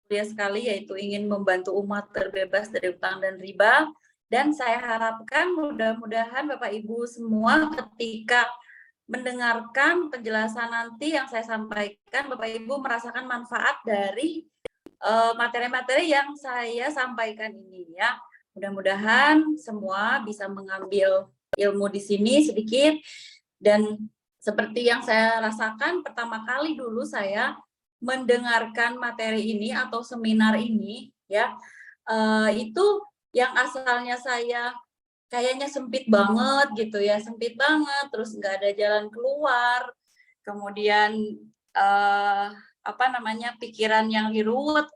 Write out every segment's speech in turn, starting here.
mulia sekali, yaitu ingin membantu umat terbebas dari utang dan riba. Dan saya harapkan mudah-mudahan Bapak Ibu semua ketika mendengarkan penjelasan nanti yang saya sampaikan, Bapak Ibu merasakan manfaat dari materi-materi yang saya sampaikan ini ya. Mudah-mudahan semua bisa mengambil ilmu di sini sedikit, dan seperti yang saya rasakan pertama kali dulu saya mendengarkan materi ini atau seminar ini ya, itu yang asalnya saya kayaknya sempit banget gitu ya, sempit banget, terus nggak ada jalan keluar, kemudian pikiran yang dirut,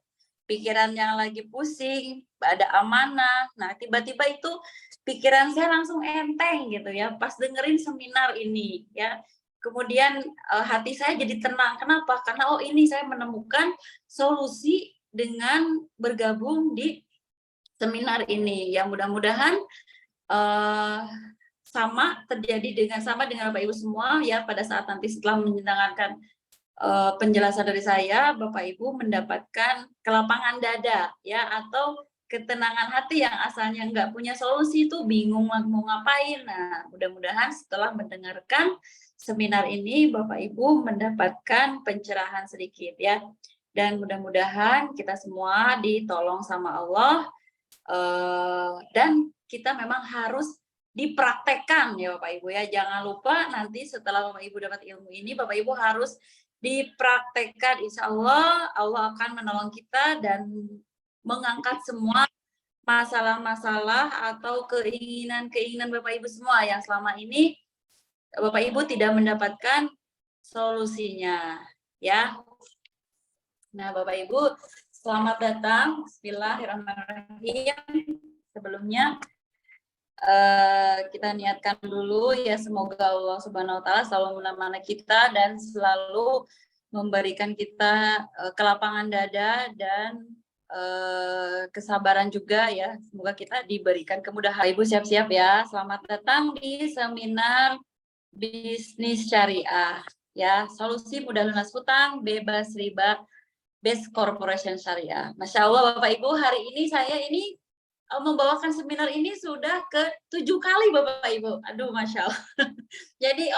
pikiran yang lagi pusing, ada amanah. Nah, tiba-tiba itu pikiran saya langsung enteng gitu ya, pas dengerin seminar ini ya. Kemudian hati saya jadi tenang. Kenapa? Karena ini saya menemukan solusi dengan bergabung di seminar ini. Yang mudah-mudahan sama dengan Bapak Ibu semua ya, pada saat nanti setelah mendengarkan penjelasan dari saya, Bapak Ibu mendapatkan kelapangan dada ya, atau ketenangan hati yang asalnya nggak punya solusi itu bingung mau ngapain. Nah, mudah-mudahan setelah mendengarkan seminar ini Bapak Ibu mendapatkan pencerahan sedikit ya, dan mudah-mudahan kita semua ditolong sama Allah, dan kita memang harus dipraktekkan ya Bapak Ibu ya. Jangan lupa nanti setelah Bapak Ibu dapat ilmu ini, Bapak Ibu harus dipraktekkan. Insya Allah, Allah akan menolong kita dan mengangkat semua masalah-masalah atau keinginan-keinginan Bapak Ibu semua yang selama ini Bapak Ibu tidak mendapatkan solusinya ya. Nah, Bapak Ibu, selamat datang. Bismillahirrahmanirrahim. Sebelumnya kita niatkan dulu ya, semoga Allah Subhanahu wa taala selalu menemani kita dan selalu memberikan kita kelapangan dada dan kesabaran juga ya. Semoga kita diberikan kemudahan. Ibu siap-siap ya. Selamat datang di seminar bisnis syariah ya. Solusi mudah lunas hutang, bebas riba, Best Corporation Syariah. Masya Allah Bapak Ibu, hari ini saya membawakan seminar ini sudah ke-7 kali Bapak Ibu. Aduh, Masya Allah. Jadi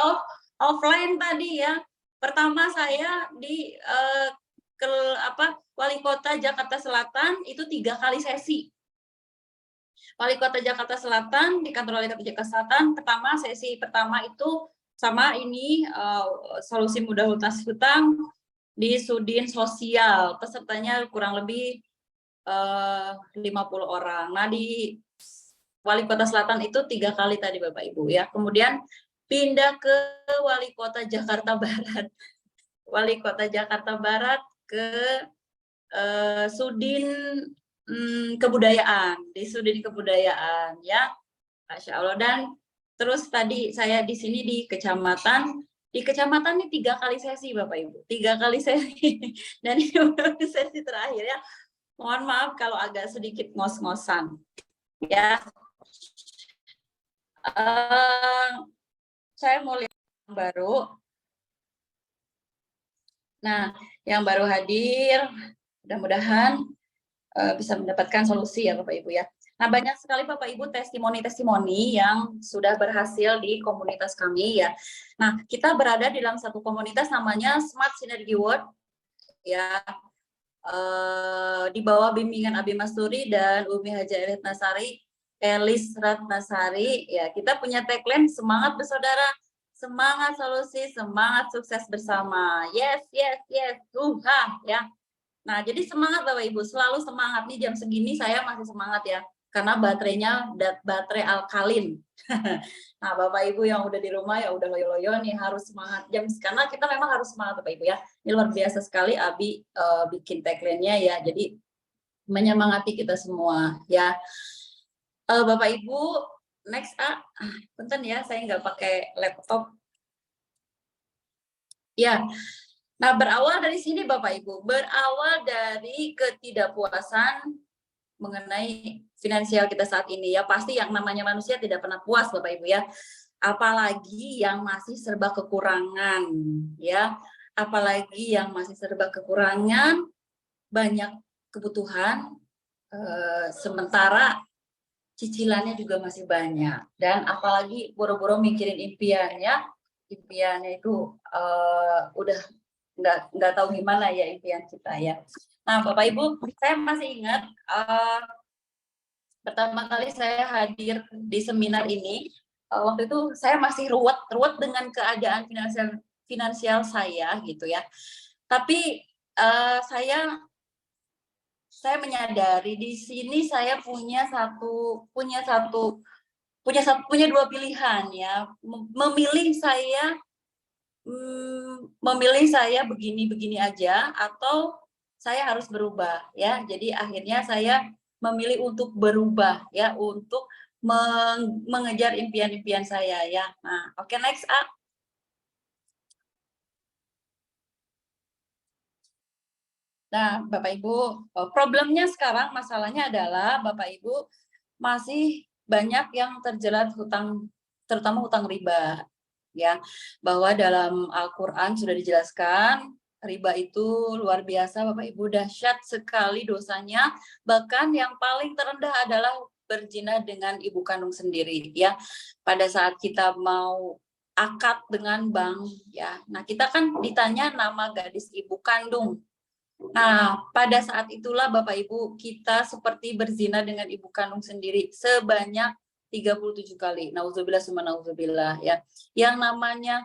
offline tadi ya. Pertama saya di Wali Kota Jakarta Selatan itu 3 kali sesi. Wali Kota Jakarta Selatan, di kantor Wali Kota Jakarta Selatan, sesi pertama itu sama ini solusi mudah lunas hutang di Sudin Sosial. Pesertanya kurang lebih 50 orang. Nah, di Wali Kota Selatan itu 3 kali tadi Bapak Ibu ya. Kemudian pindah ke Wali Kota Jakarta Barat. Wali Kota Jakarta Barat ke Sudin Kebudayaan, di Sudin Kebudayaan ya. Masya Allah. Dan terus tadi saya di sini di kecamatan ini 3 kali sesi Bapak Ibu. 3 kali sesi. Dan ini sesi terakhir ya. Mohon maaf kalau agak sedikit ngos-ngosan ya. Saya mau lihat yang baru. Nah, yang baru hadir, mudah-mudahan bisa mendapatkan solusi ya Bapak Ibu ya. Nah, banyak sekali Bapak Ibu testimoni-testimoni yang sudah berhasil di komunitas kami ya. Nah, kita berada di dalam satu komunitas namanya Smart Synergy World ya. Di bawah bimbingan Abi Masturi dan Umi Haja Elis Ratnasari ya. Kita punya tagline semangat bersaudara, semangat solusi, semangat sukses bersama. Yes, yes, yes. Ya. Nah, jadi semangat Bapak Ibu, selalu semangat. Nih jam segini saya masih semangat ya, karena baterainya baterai alkalin. Nah, Bapak Ibu yang udah di rumah ya udah loyo-loyo nih, harus semangat. Karena kita memang harus semangat Bapak Ibu ya. Ini luar biasa sekali Abi bikin tagline-nya ya. Jadi menyemangati kita semua ya. Bapak Ibu, next punten ya, saya nggak pakai laptop. Ya. Nah, berawal dari sini Bapak Ibu, berawal dari ketidakpuasan mengenai finansial kita saat ini ya. Pasti yang namanya manusia tidak pernah puas Bapak Ibu ya. Apalagi yang masih serba kekurangan ya. apalagi yang masih serba kekurangan, banyak kebutuhan, sementara cicilannya juga masih banyak. Dan apalagi boro-boro mikirin impiannya itu udah nggak tahu gimana ya impian kita ya. Nah, Bapak Ibu, saya masih ingat pertama kali saya hadir di seminar ini, waktu itu saya masih ruwet dengan keadaan finansial saya gitu ya. Tapi saya menyadari di sini saya punya dua pilihan ya. Memilih saya begini aja atau saya harus berubah ya. Jadi akhirnya saya memilih untuk berubah ya, untuk mengejar impian-impian saya ya. Nah, oke, next up. Nah, Bapak Ibu, problemnya sekarang masalahnya adalah Bapak Ibu masih banyak yang terjerat hutang, terutama hutang riba ya. Bahwa dalam Al-Qur'an sudah dijelaskan riba itu luar biasa Bapak Ibu, dahsyat sekali dosanya, bahkan yang paling terendah adalah berzina dengan ibu kandung sendiri ya. Pada saat kita mau akad dengan bank ya. Nah, kita kan ditanya nama gadis ibu kandung. Nah, pada saat itulah Bapak Ibu, kita seperti berzina dengan ibu kandung sendiri sebanyak 37 kali. Nauzubillah summa nauzubillah ya. Yang namanya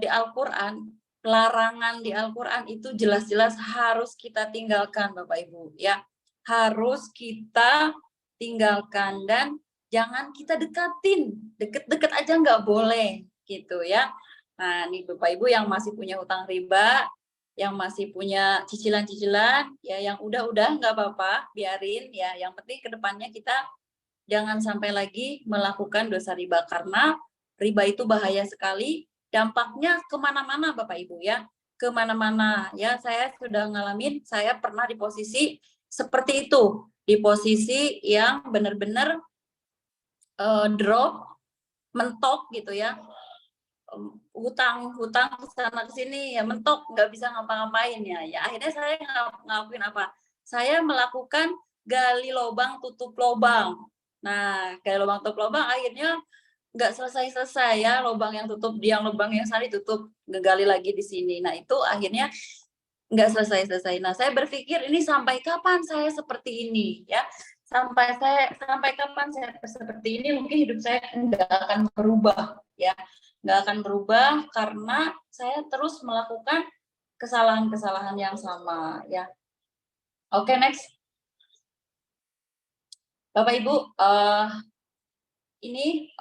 di Al-Qur'an, larangan di Al-Qur'an itu jelas-jelas harus kita tinggalkan Bapak Ibu ya. Harus kita tinggalkan dan jangan kita dekatin. Deket-deket aja nggak boleh gitu ya. Nah, nih Bapak Ibu yang masih punya hutang riba, yang masih punya cicilan-cicilan, ya yang udah nggak apa-apa, biarin ya. Yang penting kedepannya kita jangan sampai lagi melakukan dosa riba, karena riba itu bahaya sekali, dampaknya kemana-mana Bapak Ibu ya, kemana-mana ya. Saya sudah ngalamin, saya pernah di posisi seperti itu, di posisi yang benar-benar drop, mentok gitu ya, hutang kesana kesini ya, mentok, nggak bisa ngapa-ngapain ya. Akhirnya saya ngelakuin apa? Saya melakukan gali lubang tutup lubang. Nah, gali lubang tutup lubang akhirnya nggak selesai ya, lubang yang sana ditutup, ngegali lagi di sini. Nah, itu akhirnya nggak selesai. Nah, saya berpikir ini sampai kapan saya seperti ini ya? Sampai kapan saya seperti ini? Mungkin hidup saya nggak akan berubah ya. Nggak akan berubah karena saya terus melakukan kesalahan-kesalahan yang sama ya. Oke, next. Bapak Ibu, ini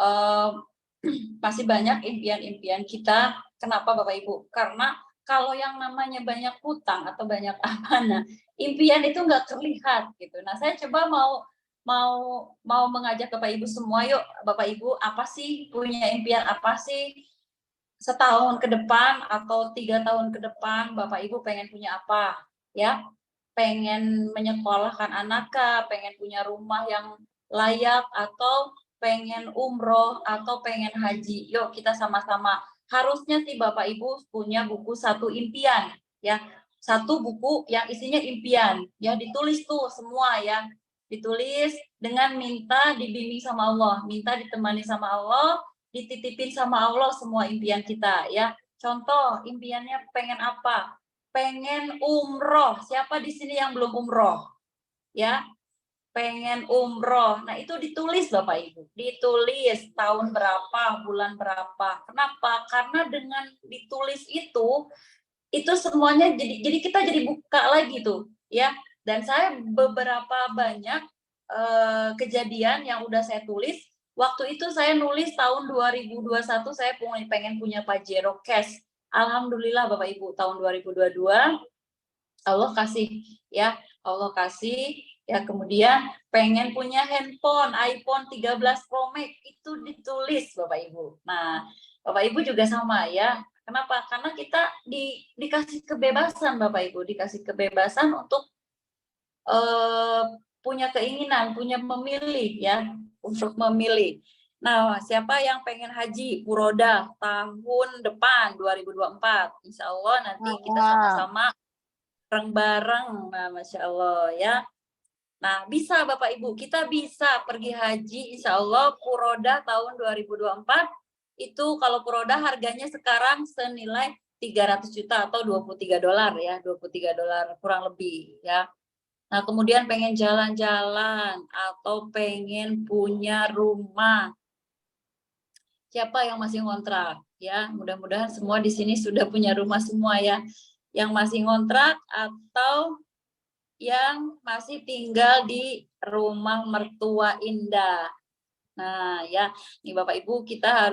masih banyak impian-impian kita. Kenapa Bapak Ibu? Karena kalau yang namanya banyak hutang atau banyak amanah, impian itu nggak terlihat gitu. Nah, saya coba mau mengajak Bapak Ibu semua, yuk Bapak Ibu, apa sih, punya impian apa sih setahun ke depan atau 3 tahun ke depan? Bapak Ibu pengen punya apa ya? Pengen menyekolahkan anak kah, pengen punya rumah yang layak, atau pengen umroh, atau pengen haji? Yuk kita sama-sama. Harusnya sih Bapak Ibu punya buku satu impian ya. Satu buku yang isinya impian ya, ditulis tuh semua ya. Ditulis dengan minta dibimbing sama Allah, minta ditemani sama Allah, dititipin sama Allah semua impian kita ya. Contoh, impiannya pengen apa? Pengen umroh. Siapa di sini yang belum umroh? Ya, pengen umroh. Nah, itu ditulis Bapak Ibu. Ditulis tahun berapa, bulan berapa. Kenapa? Karena dengan ditulis itu semuanya jadi kita jadi buka lagi tuh, ya. Dan saya beberapa banyak kejadian yang udah saya tulis. Waktu itu saya nulis tahun 2021 saya pengen punya Pajero Cash. Alhamdulillah Bapak Ibu, tahun 2022 Allah kasih ya, Allah kasih ya. Kemudian pengen punya handphone iPhone 13 Pro Max, itu ditulis Bapak Ibu. Nah, Bapak Ibu juga sama ya. Kenapa? Karena kita dikasih kebebasan Bapak Ibu, dikasih kebebasan untuk punya keinginan, punya memilih ya, untuk memilih. Nah, siapa yang pengen haji Puroda tahun depan 2024? Insya Allah nanti kita sama-sama bareng-bareng. Nah, Masya Allah ya. Nah, bisa Bapak Ibu, kita bisa pergi haji insya Allah Puroda tahun 2024. Itu kalau Puroda harganya sekarang senilai 300 juta atau $23 ya, $23 kurang lebih ya. Nah, kemudian pengen jalan-jalan atau pengen punya rumah. Siapa yang masih ngontrak ya? Mudah-mudahan semua di sini sudah punya rumah semua ya. Yang masih ngontrak atau yang masih tinggal di rumah mertua indah. Nah, ya, nih Bapak Ibu kita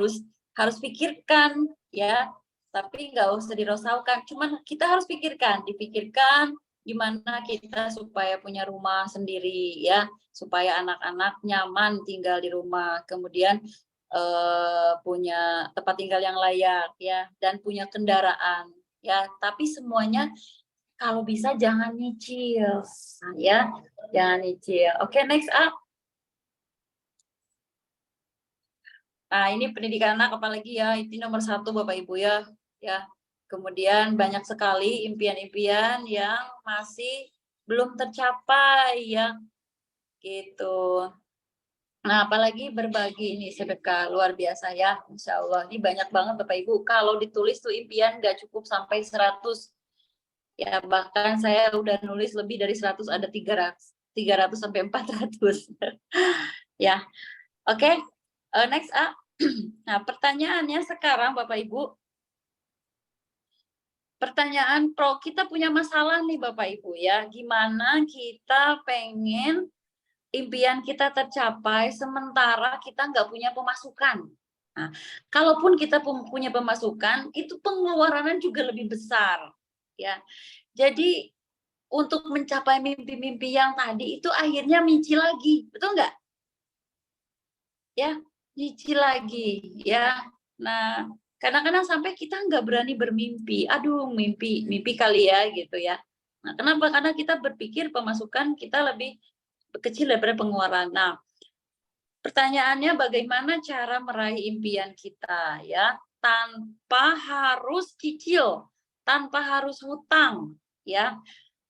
harus pikirkan ya. Tapi nggak usah dirosaukan, cuman kita harus dipikirkan gimana kita supaya punya rumah sendiri ya, supaya anak-anak nyaman tinggal di rumah. Kemudian punya tempat tinggal yang layak ya, dan punya kendaraan ya. Tapi semuanya kalau bisa jangan nyicil ya, jangan nyicil. Oke, next up. Nah, ini pendidikan anak apalagi ya, itu nomor 1 Bapak Ibu ya. Ya. Kemudian banyak sekali impian-impian yang masih belum tercapai ya. Gitu. Nah, apalagi berbagi ini sedekah luar biasa ya, Insya Allah. Ini banyak banget Bapak Ibu. Kalau ditulis tuh impian nggak cukup sampai 100. Ya, bahkan saya udah nulis lebih dari 100, ada 300 sampai 400. Ya, oke. Next up. Nah, pertanyaannya sekarang Bapak Ibu. Pertanyaan kita punya masalah nih Bapak Ibu ya. Gimana kita pengen impian kita tercapai sementara kita nggak punya pemasukan. Nah, kalaupun kita punya pemasukan, itu pengeluaran juga lebih besar. Ya, jadi untuk mencapai mimpi-mimpi yang tadi itu akhirnya nyicil lagi, betul nggak? Ya, nyicil lagi, ya. Nah, kadang-kadang sampai kita nggak berani bermimpi. Aduh, mimpi kali ya, gitu ya. Nah, kenapa? Karena kita berpikir pemasukan kita lebih kecil daripada pengeluaran. Nah, pertanyaannya bagaimana cara meraih impian kita ya, tanpa harus cicil, tanpa harus hutang ya.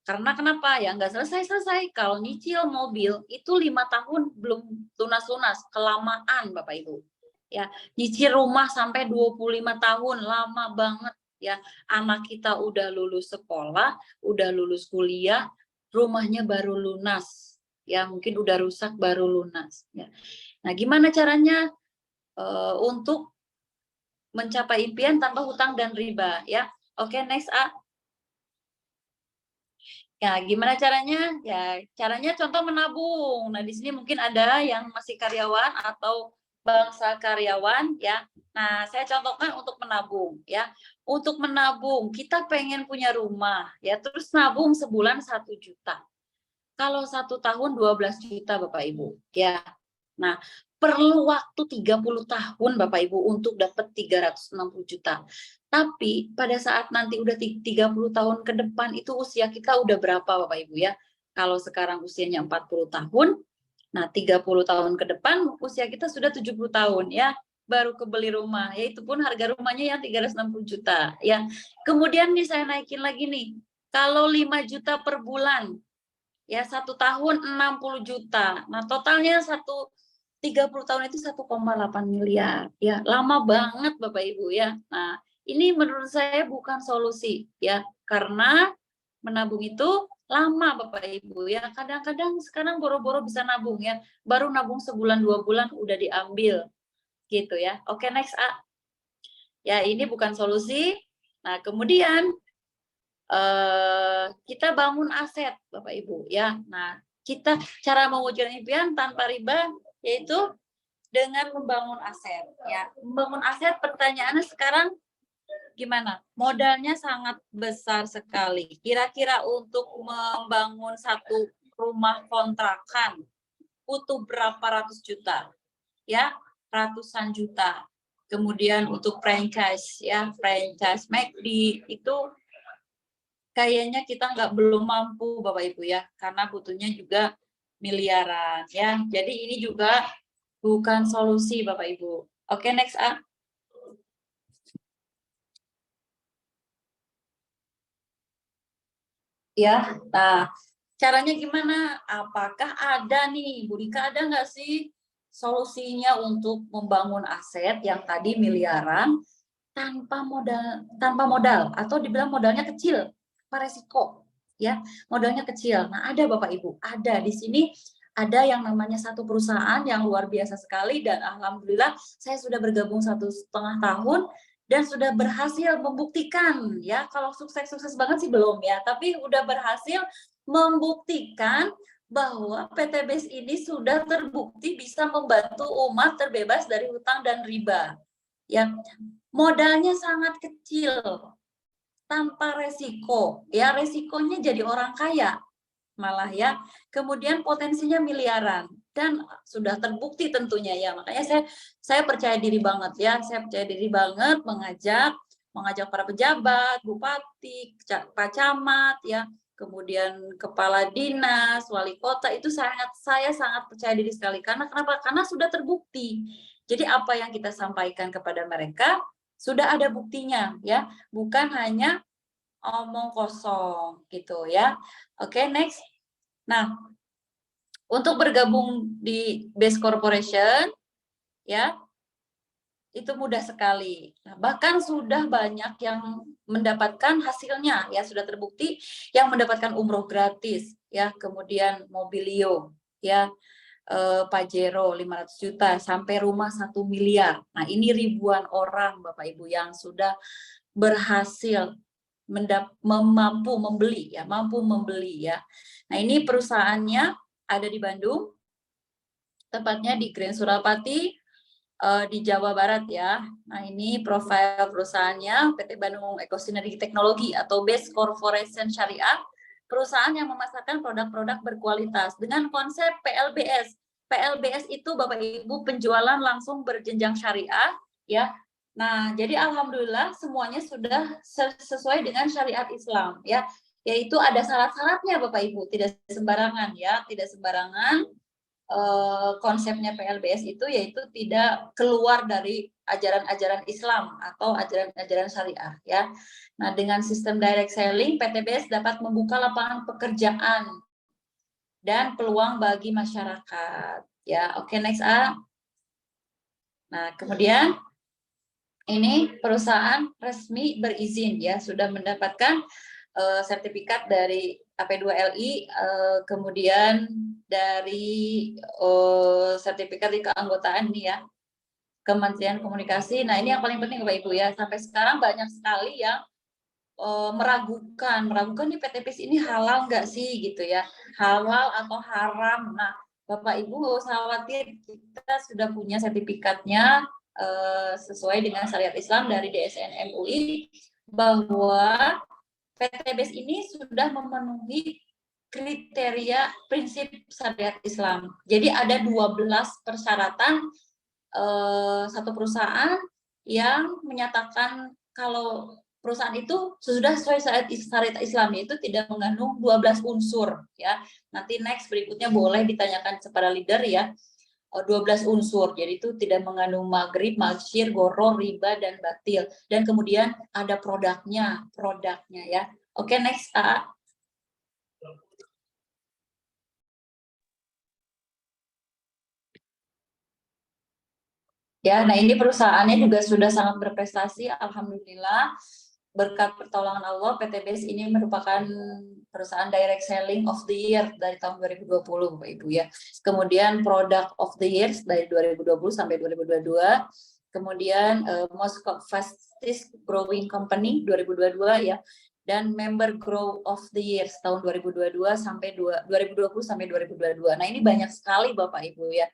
Karena kenapa ya, nggak selesai-selesai. Kalau nyicil mobil itu 5 tahun belum lunas-lunas, kelamaan Bapak Ibu. Ya, nyicil rumah sampai 25 tahun, lama banget ya. Anak kita udah lulus sekolah, udah lulus kuliah, rumahnya baru lunas. Ya, mungkin udah rusak baru lunas ya. Nah, gimana caranya untuk mencapai impian tanpa hutang dan riba ya? Oke, next A. Ya, gimana caranya? Ya, caranya contoh menabung. Nah, di sini mungkin ada yang masih karyawan atau bangsa karyawan ya. Nah, saya contohkan untuk menabung ya. Untuk menabung, kita pengen punya rumah ya, terus nabung sebulan 1 juta. Kalau 1 tahun 12 juta Bapak Ibu ya. Nah, perlu waktu 30 tahun Bapak Ibu untuk dapat 360 juta. Tapi pada saat nanti udah 30 tahun ke depan itu usia kita udah berapa Bapak Ibu ya? Kalau sekarang usianya 40 tahun, nah 30 tahun ke depan usia kita sudah 70 tahun ya, baru kebeli rumah. Ya itu pun harga rumahnya yang 360 juta ya. Kemudian nih saya naikin lagi nih. Kalau 5 juta per bulan, ya 1 tahun 60 juta. Nah totalnya 30 tahun itu 1,8 miliar. Ya, lama banget Bapak Ibu ya. Nah, ini menurut saya bukan solusi ya, karena menabung itu lama Bapak Ibu ya. Kadang-kadang sekarang boro-boro bisa nabung ya, baru nabung sebulan 2 bulan udah diambil gitu ya. Oke, next A. Ya, ini bukan solusi. Nah, kemudian kita bangun aset Bapak Ibu ya. Nah, kita cara mewujudkan impian tanpa riba yaitu dengan membangun aset ya. Membangun aset pertanyaannya sekarang gimana? Modalnya sangat besar sekali. Kira-kira untuk membangun satu rumah kontrakan butuh berapa ratus juta? Ya, ratusan juta. Kemudian untuk franchise ya, franchise McD itu kayaknya kita belum mampu Bapak Ibu ya, karena butuhnya juga miliaran ya. Jadi ini juga bukan solusi Bapak Ibu. Oke, next A. Ya, nah caranya gimana? Apakah ada nih, Bu Rika, ada nggak sih solusinya untuk membangun aset yang tadi miliaran tanpa modal atau dibilang modalnya kecil, apa resiko? Ya, modalnya kecil. Nah, ada Bapak Ibu, ada di sini ada yang namanya satu perusahaan yang luar biasa sekali dan alhamdulillah saya sudah bergabung 1,5 tahun dan sudah berhasil membuktikan ya, kalau sukses banget sih belum ya, tapi udah berhasil membuktikan bahwa PT BES ini sudah terbukti bisa membantu umat terbebas dari hutang dan riba. Ya, modalnya sangat kecil, tanpa resiko. Ya, resikonya jadi orang kaya malah ya. Kemudian potensinya miliaran dan sudah terbukti tentunya ya. Makanya saya percaya diri banget ya. Saya percaya diri banget mengajak para pejabat, bupati, pak camat ya, kemudian kepala dinas, wali kota itu saya sangat percaya diri sekali. Karena kenapa? Karena sudah terbukti. Jadi apa yang kita sampaikan kepada mereka sudah ada buktinya ya, bukan hanya omong kosong gitu ya. Oke, next. Nah, untuk bergabung di BES Corporation ya, itu mudah sekali. Nah, bahkan sudah banyak yang mendapatkan hasilnya ya, sudah terbukti yang mendapatkan umroh gratis ya, kemudian mobilio ya, Pajero 500 juta sampai rumah 1 miliar. Nah, ini ribuan orang Bapak Ibu yang sudah berhasil mampu membeli ya. Nah, ini perusahaannya ada di Bandung, tepatnya di Grand Surapati di Jawa Barat ya. Nah, ini profil perusahaannya PT Bandung Eco Sinergi Teknologi atau BES Corporation Syariah, perusahaan yang memasarkan produk-produk berkualitas dengan konsep PLBS. PLBS itu Bapak Ibu penjualan langsung berjenjang syariah ya. Nah, jadi alhamdulillah semuanya sudah sesuai dengan syariat Islam ya. Yaitu ada syarat-syaratnya Bapak Ibu, tidak sembarangan ya, tidak sembarangan. Konsepnya PLBS itu yaitu tidak keluar dari ajaran-ajaran Islam atau ajaran-ajaran syariah ya. Nah, dengan sistem direct selling PT BES dapat membuka lapangan pekerjaan dan peluang bagi masyarakat ya. Oke, next A. Nah, kemudian ini perusahaan resmi berizin ya, sudah mendapatkan sertifikat dari AP2LI, kemudian dari sertifikat di keanggotaan nih ya, Kementerian Komunikasi. Nah, ini yang paling penting Bapak Ibu ya, sampai sekarang banyak sekali yang meragukan nih PT BES ini halal nggak sih gitu ya, halal atau haram. Nah, Bapak Ibu nggak usah khawatir, kita sudah punya sertifikatnya sesuai dengan syariat Islam dari DSN MUI bahwa PT BES ini sudah memenuhi kriteria prinsip syariat Islam. Jadi ada 12 persyaratan satu perusahaan yang menyatakan kalau perusahaan itu sudah sesuai syariat Islam, itu tidak mengandung 12 unsur ya. Nanti next berikutnya boleh ditanyakan kepada leader ya. 12 unsur, jadi itu tidak mengandung maghrib, maghsyir, goror, riba, dan batil. Dan kemudian ada produknya ya. Oke, next A. Ya, nah ini perusahaannya juga sudah sangat berprestasi, alhamdulillah. Berkat pertolongan Allah, PT BES ini merupakan perusahaan direct selling of the year dari tahun 2020, Bapak Ibu ya. Kemudian product of the year dari 2020 sampai 2022. Kemudian most fastest growing company 2022 ya. Dan member grow of the year tahun 2022 sampai 2020 sampai 2022. Nah, ini banyak sekali Bapak Ibu ya.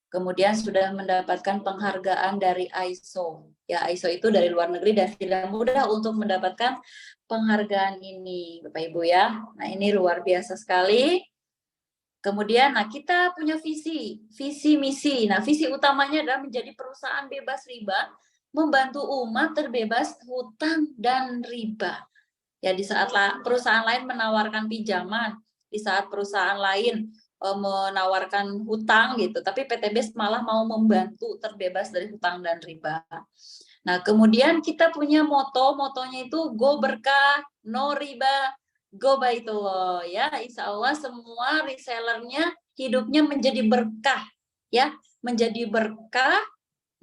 Kemudian sudah mendapatkan penghargaan dari ISO. Ya, ISO itu dari luar negeri dan tidak mudah untuk mendapatkan penghargaan ini, Bapak Ibu ya. Nah, ini luar biasa sekali. Kemudian, nah kita punya visi misi. Nah, visi utamanya adalah menjadi perusahaan bebas riba, membantu umat terbebas hutang dan riba. Ya, di saat perusahaan lain menawarkan pinjaman, di saat perusahaan lain menawarkan hutang gitu, tapi PTBS malah mau membantu terbebas dari hutang dan riba. Nah, kemudian kita punya motonya itu go berkah, no riba, go baitullah ya. Insya Allah semua resellernya hidupnya menjadi berkah ya, menjadi berkah,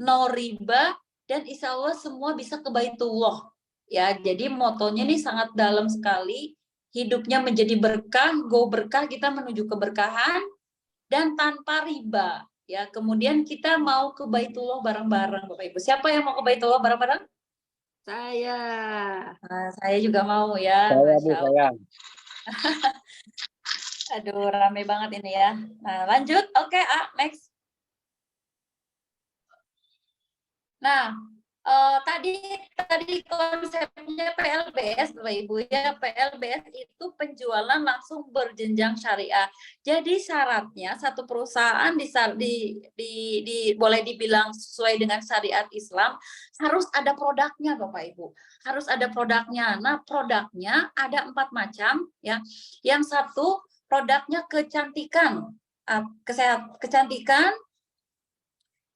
no riba, dan insya Allah semua bisa ke baitullah ya. Jadi motonya ini sangat dalam sekali, hidupnya menjadi berkah, go berkah, kita menuju keberkahan dan tanpa riba. Ya, kemudian kita mau ke Baitullah bareng-bareng, Bapak Ibu. Siapa yang mau ke Baitullah bareng-bareng? Saya. Nah, saya juga mau ya, Saya, Bu, Masya Allah. saya. Aduh, rame banget ini ya. Nah, lanjut. Oke, next. Nah, tadi konsepnya PLBS, Bapak Ibu ya, PLBS itu penjualan langsung berjenjang syariah. Jadi syaratnya satu perusahaan boleh dibilang sesuai dengan syariat Islam harus ada produknya, Bapak Ibu. Harus ada produknya. Nah, produknya ada 4 macam ya. Yang satu produknya kecantikan, kecantikan.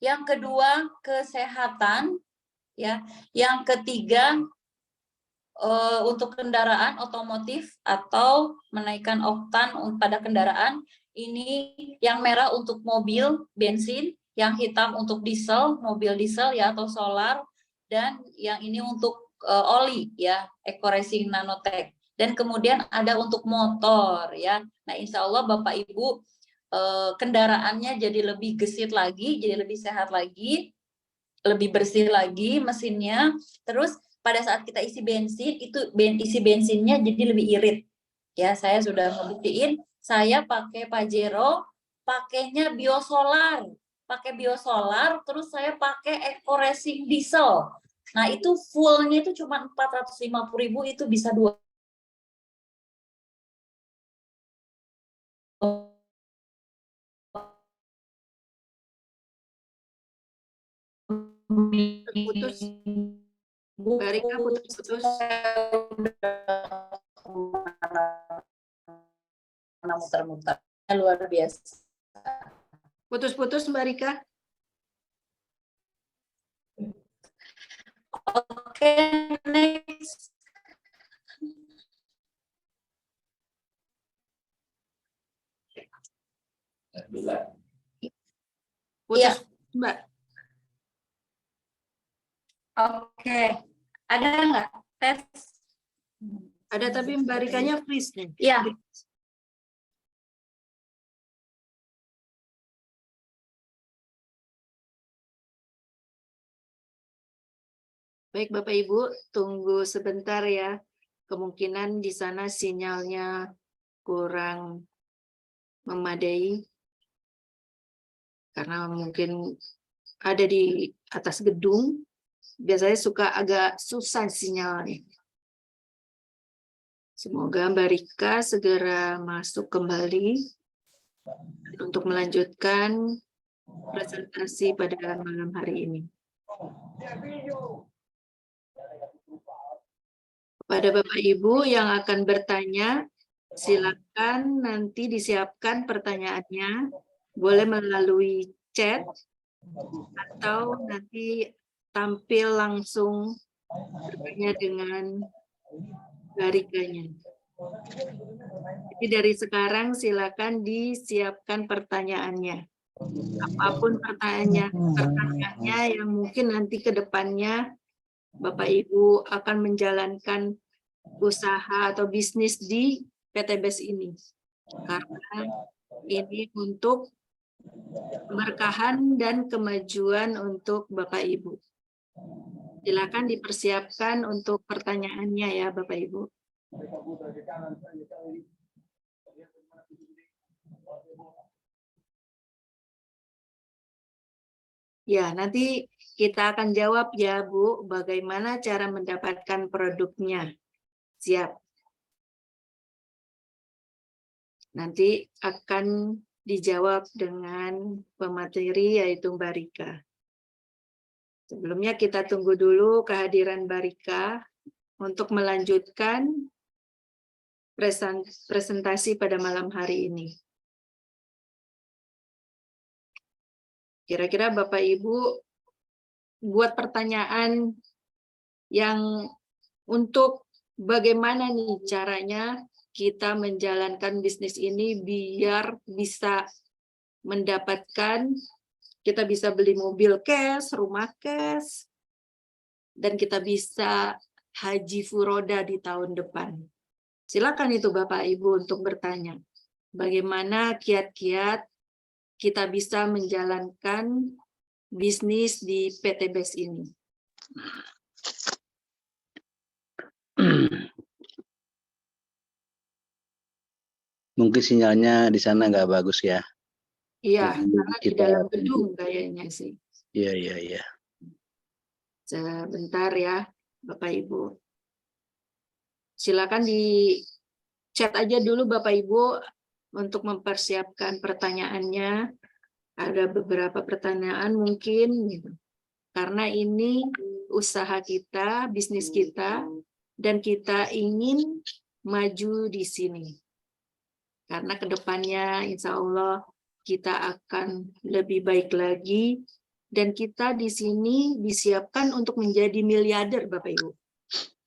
Yang kedua kesehatan. Ya, yang ketiga untuk kendaraan otomotif atau menaikkan oktan pada kendaraan. Ini yang merah untuk mobil bensin, yang hitam untuk diesel, mobil diesel ya atau solar, dan yang ini untuk oli ya, Eco Racing Nanotech. Dan kemudian ada untuk motor ya. Nah, insya Allah Bapak Ibu kendaraannya jadi lebih gesit lagi, jadi lebih sehat lagi, lebih bersih lagi mesinnya. Terus pada saat kita isi bensin itu isi bensinnya jadi lebih irit ya. Saya sudah ngebuktiin, saya pakai Pajero pakainya biosolar, terus saya pakai Eco Racing diesel. Nah, itu fullnya itu cuma 450.000, itu bisa 2 Putus. Mbak Rika putus-putus. Muter-muter luar biasa. Putus-putus Mbak Rika. Oke, next. Putus, Ya. Mbak. Oke, ada nggak tes? Ada, tapi Mbak Rikanya freeze nih. Iya. Baik Bapak Ibu, tunggu sebentar ya. Kemungkinan di sana sinyalnya kurang memadai karena mungkin ada di atas gedung. Biasanya suka agak susah sinyalnya. Semoga Mbak Rika segera masuk kembali untuk melanjutkan presentasi pada malam hari ini. Kepada Bapak Ibu yang akan bertanya, silakan nanti disiapkan pertanyaannya, boleh melalui chat atau nanti tampil langsung bertanya dengan Mbak Rikanya. Jadi dari sekarang silakan disiapkan pertanyaannya. Apapun pertanyaannya yang mungkin nanti ke depannya Bapak Ibu akan menjalankan usaha atau bisnis di PTBS ini. Karena ini untuk keberkahan dan kemajuan untuk Bapak Ibu. Silakan dipersiapkan untuk pertanyaannya ya Bapak Ibu. Ya, nanti kita akan jawab ya Bu, bagaimana cara mendapatkan produknya. Siap. Nanti akan dijawab dengan pemateri yaitu Mbak Rika. Sebelumnya kita tunggu dulu kehadiran Mbak Rika untuk melanjutkan presentasi pada malam hari ini. Kira-kira Bapak Ibu buat pertanyaan yang untuk bagaimana nih caranya kita menjalankan bisnis ini biar bisa mendapatkan, kita bisa beli mobil cash, rumah cash, dan kita bisa haji furoda di tahun depan. Silakan itu Bapak Ibu untuk bertanya. Bagaimana kiat-kiat kita bisa menjalankan bisnis di PT BES ini? Mungkin sinyalnya di sana nggak bagus ya. Iya, Jadi karena di kita dalam gedung kayaknya sih. iya. Sebentar ya, Bapak Ibu. Silakan di chat aja dulu Bapak Ibu untuk mempersiapkan pertanyaannya. Ada beberapa pertanyaan mungkin gitu. Karena ini usaha kita, bisnis kita, dan kita ingin maju di sini. Karena kedepannya insya Allah kita akan lebih baik lagi, dan kita di sini disiapkan untuk menjadi miliarder Bapak Ibu.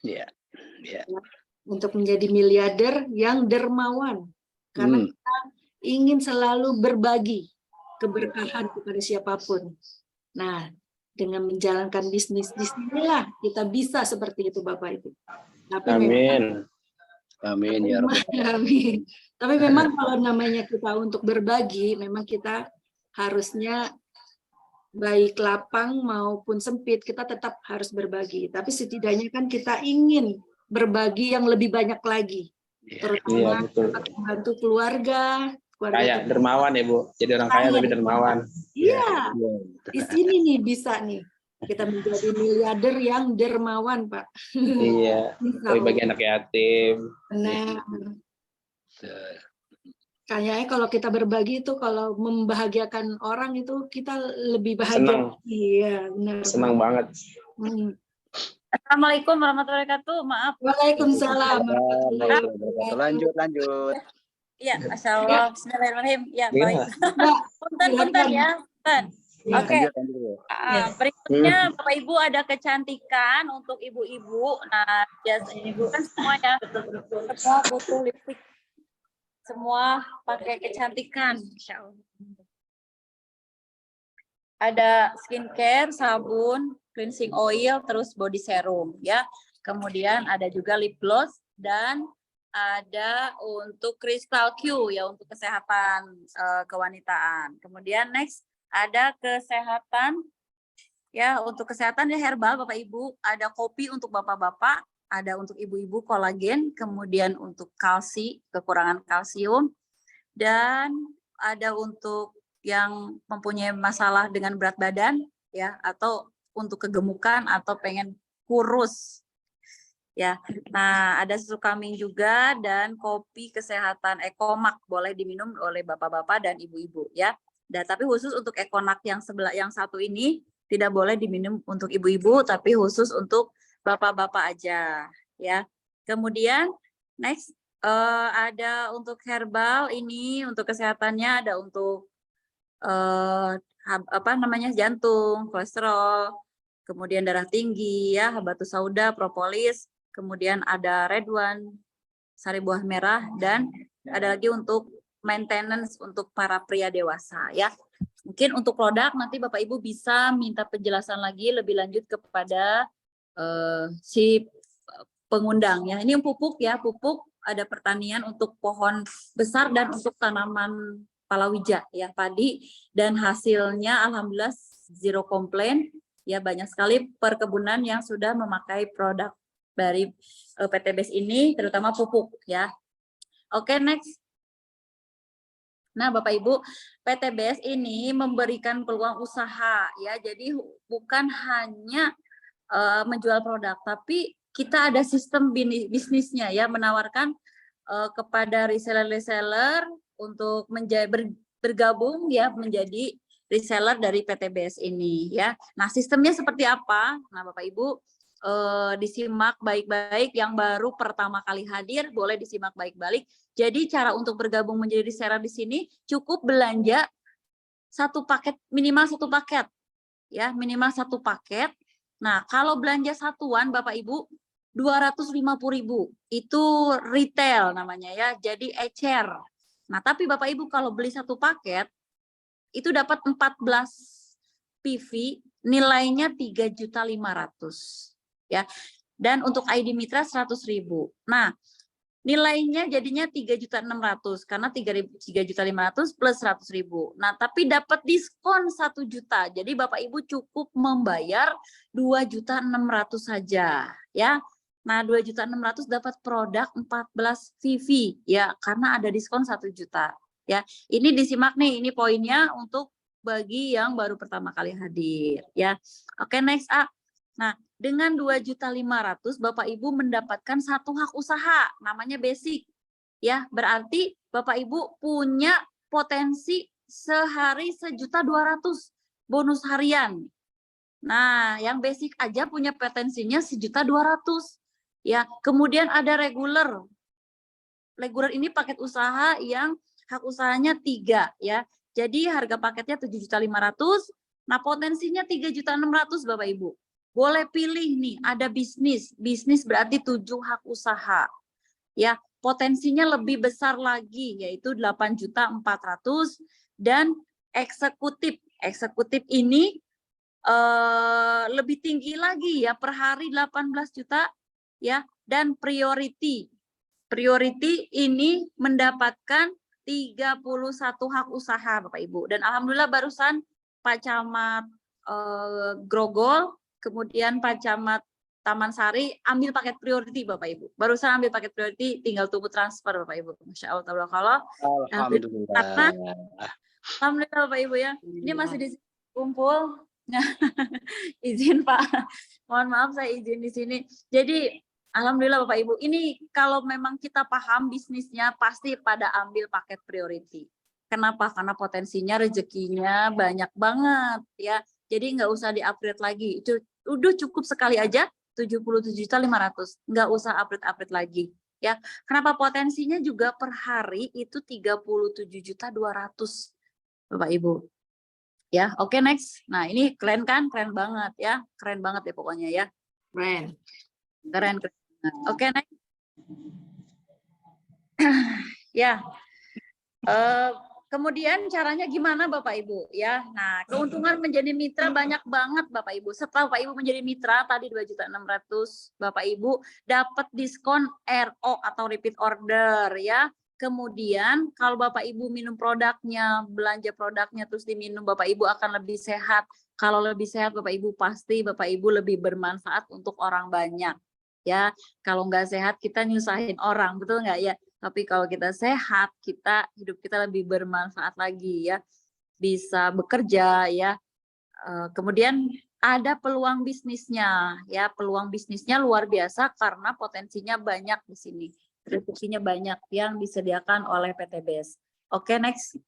Iya. Untuk menjadi miliarder yang dermawan. Karena kita ingin selalu berbagi keberkahan kepada siapapun. Nah, dengan menjalankan bisnis di sinilah kita bisa seperti itu Bapak Ibu. Tapi Amin ya Rabbal. Amin. Tapi memang kalau namanya kita untuk berbagi, memang kita harusnya baik lapang maupun sempit, kita tetap harus berbagi. Tapi setidaknya kan kita ingin berbagi yang lebih banyak lagi. Terutama membantu keluarga Kayak dermawan ya Bu, jadi orang kaya tapi dermawan. Iya, di sini nih bisa nih kita menjadi miliarder yang dermawan Pak. Iya, lebih bagi anak yatim. Nah, kayaknya kalau kita berbagi itu, kalau membahagiakan orang itu kita lebih bahagia. Senang. Iya, benar. Senang banget. Assalamualaikum warahmatullahi wabarakatuh. Maaf. Waalaikumsalam. Lanjut. Iya, Masya Allah. Bismillahirrahmanirrahim. Ya, baik. Punten ya. Oke. Berikutnya Bapak Ibu ada kecantikan untuk ibu-ibu. Nah, biasanya ibu kan semua ya. Semua butuh lipstick. Semua pakai kecantikan. Insya Allah. Ada skincare, sabun, cleansing oil, terus body serum ya. Kemudian ada juga lip gloss dan ada untuk Crystal Q ya untuk kesehatan kewanitaan. Kemudian next ada kesehatan ya, untuk kesehatan ya herbal Bapak Ibu, ada kopi untuk bapak-bapak, ada untuk ibu-ibu kolagen, kemudian untuk kalsi, kekurangan kalsium, dan ada untuk yang mempunyai masalah dengan berat badan ya, atau untuk kegemukan atau pengen kurus ya. Nah, ada susu kambing juga dan kopi kesehatan Ekomak boleh diminum oleh bapak-bapak dan ibu-ibu ya. Dan tapi khusus untuk Ekonak yang sebelah yang satu ini tidak boleh diminum untuk ibu-ibu, tapi khusus untuk bapak-bapak aja ya. Kemudian next ada untuk herbal ini untuk kesehatannya, ada untuk jantung, kolesterol, kemudian darah tinggi ya, habatus sauda, propolis, kemudian ada redwan, sari buah merah, dan ada lagi untuk maintenance untuk para pria dewasa ya. Mungkin untuk produk nanti Bapak Ibu bisa minta penjelasan lagi lebih lanjut kepada si pengundang ya. Ini pupuk ya, pupuk ada pertanian untuk pohon besar dan untuk tanaman palawija ya, padi, dan hasilnya alhamdulillah zero komplain ya. Banyak sekali perkebunan yang sudah memakai produk dari PT BES ini, terutama pupuk ya. Oke, next. Nah, Bapak Ibu, PT BES ini memberikan peluang usaha ya. Jadi bukan hanya menjual produk, tapi kita ada sistem bisnisnya ya, menawarkan kepada reseller-reseller untuk bergabung ya menjadi reseller dari PT BES ini ya. Nah, sistemnya seperti apa? Nah, Bapak Ibu disimak baik-baik, yang baru pertama kali hadir boleh disimak baik-baik. Jadi cara untuk bergabung menjadi reseller di sini cukup belanja satu paket, minimal satu paket. Ya, minimal satu paket. Nah, kalau belanja satuan Bapak Ibu 250.000. Itu retail namanya ya. Jadi ecer. Nah, tapi Bapak Ibu kalau beli satu paket itu dapat 14 PV, nilainya 3.500.000 ya. Dan untuk ID Mitra 100.000. Nah, nilainya jadinya 3.600.000 karena 3.500.000 plus 100.000. Nah, tapi dapat diskon 1 juta. Jadi Bapak Ibu cukup membayar 2.600.000 saja ya. Nah, 2.600.000 dapat produk 14 PV ya, karena ada diskon 1 juta ya. Ini disimak nih, ini poinnya untuk bagi yang baru pertama kali hadir ya. Oke, next A. Nah, dengan 2.500.000 Bapak Ibu mendapatkan satu hak usaha namanya basic. Ya, berarti Bapak Ibu punya potensi sehari 1.200.000 bonus harian. Nah, yang basic aja punya potensinya 1.200.000. Ya, kemudian ada regular. Regular ini paket usaha yang hak usahanya 3 ya. Jadi harga paketnya 7.500.000. Nah, potensinya 3.600.000 Bapak Ibu. Boleh pilih nih, ada bisnis. Bisnis berarti 7 hak usaha. Ya, potensinya lebih besar lagi yaitu 8.400.000 dan eksekutif. Eksekutif ini lebih tinggi lagi ya, per hari 18 juta ya, dan priority. Priority ini mendapatkan 31 hak usaha Bapak Ibu. Dan alhamdulillah barusan Pak Camat Grogol, kemudian Pak Camat Taman Sari ambil paket priority Bapak Ibu. Barusan ambil paket priority, tinggal tunggu transfer Bapak Ibu. Masya Allah, tabarakallah. Alhamdulillah. Alhamdulillah Bapak Ibu ya. Ini masih di kumpul. Izin Pak. Mohon maaf saya izin di sini. Jadi alhamdulillah Bapak Ibu, ini kalau memang kita paham bisnisnya pasti pada ambil paket priority. Kenapa? Karena potensinya rezekinya banyak banget ya. Jadi nggak usah di-upgrade lagi. Itu udah cukup sekali aja 77.500.000. Nggak usah upgrade-upgrade lagi. Ya, kenapa? Potensinya juga per hari itu 37.200.000 Bapak Ibu. Ya, oke, next. Nah, ini keren kan? Keren banget ya. Keren banget ya pokoknya ya. Keren. Keren. Oke, next. Ya. Kemudian caranya gimana Bapak Ibu ya. Nah, keuntungan menjadi mitra banyak banget Bapak Ibu. Setelah Bapak Ibu menjadi mitra tadi 2.600.000 Bapak Ibu dapat diskon RO atau repeat order ya. Kemudian kalau Bapak Ibu minum produknya, belanja produknya terus diminum, Bapak Ibu akan lebih sehat. Kalau lebih sehat Bapak Ibu pasti Bapak Ibu lebih bermanfaat untuk orang banyak. Ya, kalau nggak sehat kita nyusahin orang, betul nggak ya? Tapi kalau kita sehat, hidup kita lebih bermanfaat lagi ya. Bisa bekerja ya. Kemudian ada peluang bisnisnya ya, peluang bisnisnya luar biasa karena potensinya banyak di sini. Rezekinya banyak yang disediakan oleh PTBS. Oke, next.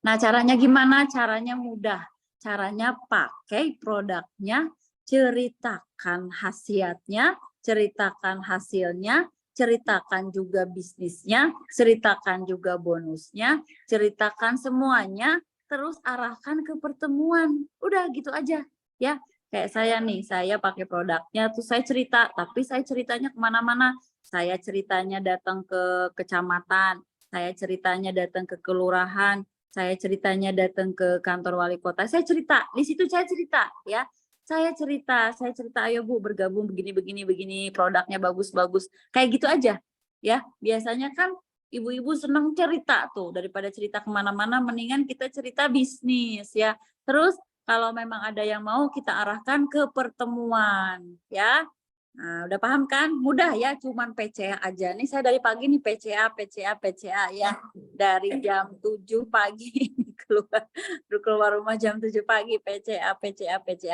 Nah, caranya gimana? Caranya mudah. Caranya pakai produknya, ceritakan khasiatnya, ceritakan hasilnya, ceritakan juga bisnisnya, ceritakan juga bonusnya, ceritakan semuanya, terus arahkan ke pertemuan. Udah gitu aja ya. Kayak saya nih, saya pakai produknya, tuh saya cerita, tapi saya ceritanya kemana-mana. Saya ceritanya datang ke kecamatan, saya ceritanya datang ke kelurahan, saya ceritanya datang ke kantor wali kota. Saya cerita, di situ saya cerita ya. Saya cerita, ayo Bu bergabung begini, produknya bagus-bagus. Kayak gitu aja ya. Biasanya kan ibu-ibu senang cerita tuh, daripada cerita kemana-mana, mendingan kita cerita bisnis ya. Terus kalau memang ada yang mau kita arahkan ke pertemuan ya. Nah, udah paham kan? Mudah ya, cuman PCA aja. Nih saya dari pagi nih PCA ya. Dari jam 7 pagi keluar rumah jam 7 pagi PCA.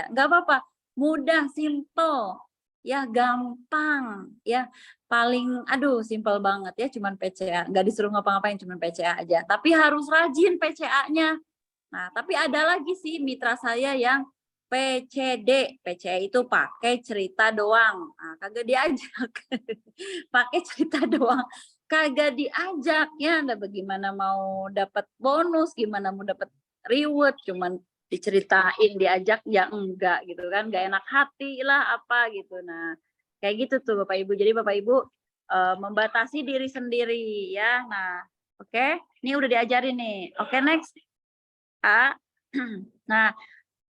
Enggak apa-apa. Mudah, simple. Ya, gampang ya. Paling simple banget ya, cuman PCA. Enggak disuruh ngapa-ngapain, cuman PCA aja. Tapi harus rajin PCA-nya. Nah, tapi ada lagi sih mitra saya yang PCD. PCD itu pakai cerita doang. Nah, kagak diajak. Pakai cerita doang. kagak diajak ya, Anda bagaimana mau dapat bonus, gimana mau dapat reward, cuman diceritain diajak ya enggak gitu kan, nggak enak hati lah apa gitu. Nah kayak gitu tuh Bapak Ibu. Jadi Bapak Ibu membatasi diri sendiri ya. Nah oke, ini udah diajarin nih. Oke, next A. Nah,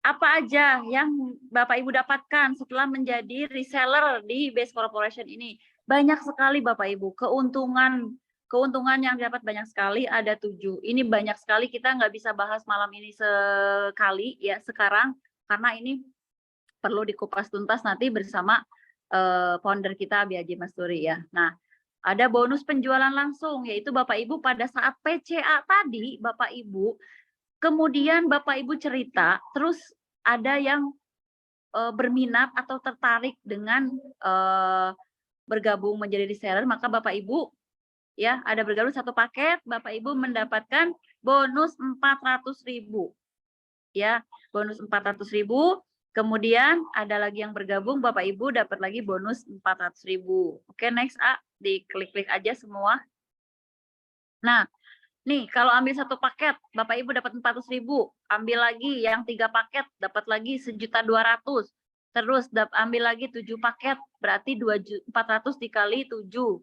apa aja yang Bapak Ibu dapatkan setelah menjadi reseller di Base Corporation ini? Banyak sekali Bapak Ibu, keuntungan yang dapat banyak sekali, ada 7. Ini banyak sekali, kita nggak bisa bahas malam ini sekali ya sekarang, karena ini perlu dikupas tuntas nanti bersama founder kita Abi Haji Masturi ya. Nah, ada bonus penjualan langsung, yaitu Bapak Ibu pada saat PCA tadi, Bapak Ibu, kemudian Bapak Ibu cerita, terus ada yang berminat atau tertarik dengan bergabung menjadi reseller, maka Bapak Ibu ya ada bergabung 1 paket, Bapak Ibu mendapatkan bonus 400.000 ya, bonus 400.000. Kemudian ada lagi yang bergabung, Bapak Ibu dapat lagi bonus 400.000. Oke, next A, diklik-klik aja semua. Nah, nih kalau ambil 1 paket, Bapak Ibu dapat 400.000, ambil lagi yang 3 paket, dapat lagi 1.200.000. Terus ambil lagi 7 paket, berarti 400 dikali 7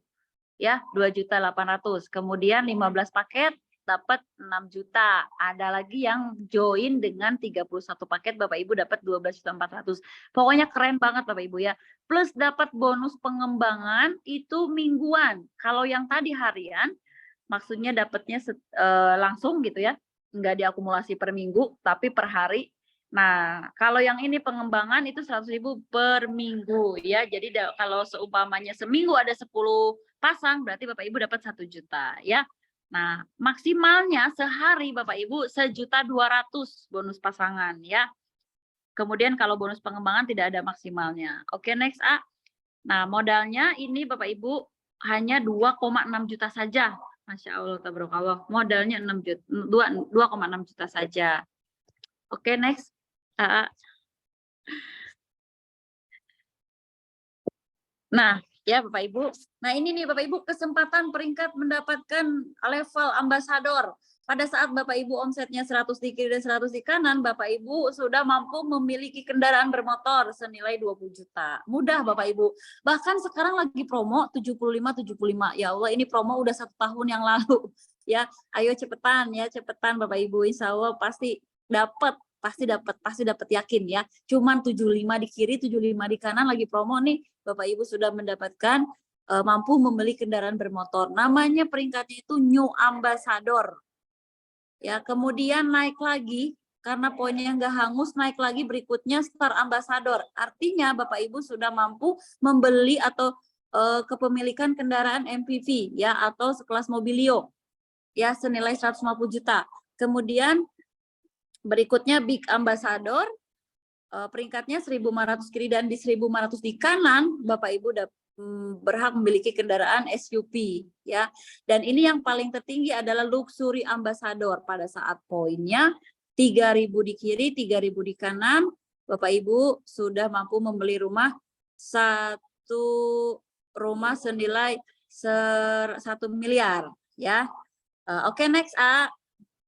ya, 2.800.000. Kemudian 15 paket dapat 6 juta. Ada lagi yang join dengan 31 paket, Bapak Ibu dapat 12.400.000. Pokoknya keren banget Bapak Ibu ya. Plus dapat bonus pengembangan itu mingguan. Kalau yang tadi harian, maksudnya dapatnya langsung gitu ya, nggak diakumulasi per minggu, tapi per hari. Nah, kalau yang ini pengembangan itu 100.000 per minggu ya. Jadi kalau seumpamanya seminggu ada 10 pasang, berarti Bapak Ibu dapat 1 juta ya. Nah, maksimalnya sehari Bapak Ibu 1.200.000 bonus pasangan ya. Kemudian kalau bonus pengembangan tidak ada maksimalnya. Oke, next A. Nah, modalnya ini Bapak Ibu hanya 2,6 juta saja. Masya Allah, tabarakallah. Modalnya 2,6 juta saja. Oke, next. Nah, ya Bapak Ibu. Nah, ini nih Bapak Ibu kesempatan peringkat mendapatkan level ambasador. Pada saat Bapak Ibu omsetnya 100 di kiri dan 100 di kanan, Bapak Ibu sudah mampu memiliki kendaraan bermotor senilai 20 juta. Mudah Bapak Ibu. Bahkan sekarang lagi promo 75-75. Ya Allah, ini promo udah 1 tahun yang lalu. Ya, ayo cepetan ya, cepetan Bapak Ibu. Insya Allah pasti dapat yakin ya. Cuman 75 di kiri, 75 di kanan lagi promo nih. Bapak Ibu sudah mendapatkan mampu membeli kendaraan bermotor. Namanya peringkatnya itu New Ambassador. Ya, kemudian naik lagi karena poinnya nggak hangus, naik lagi berikutnya Star Ambassador. Artinya Bapak Ibu sudah mampu membeli atau kepemilikan kendaraan MPV ya atau sekelas Mobilio ya senilai 150 juta. Kemudian berikutnya Big Ambassador, peringkatnya 1.500 kiri dan di 1.500 di kanan, Bapak Ibu berhak memiliki kendaraan SUV ya. Dan ini yang paling tertinggi adalah Luxury Ambassador pada saat poinnya 3.000 di kiri, 3.000 di kanan, Bapak Ibu sudah mampu membeli rumah, 1 rumah senilai 1 miliar ya. Oke, next A.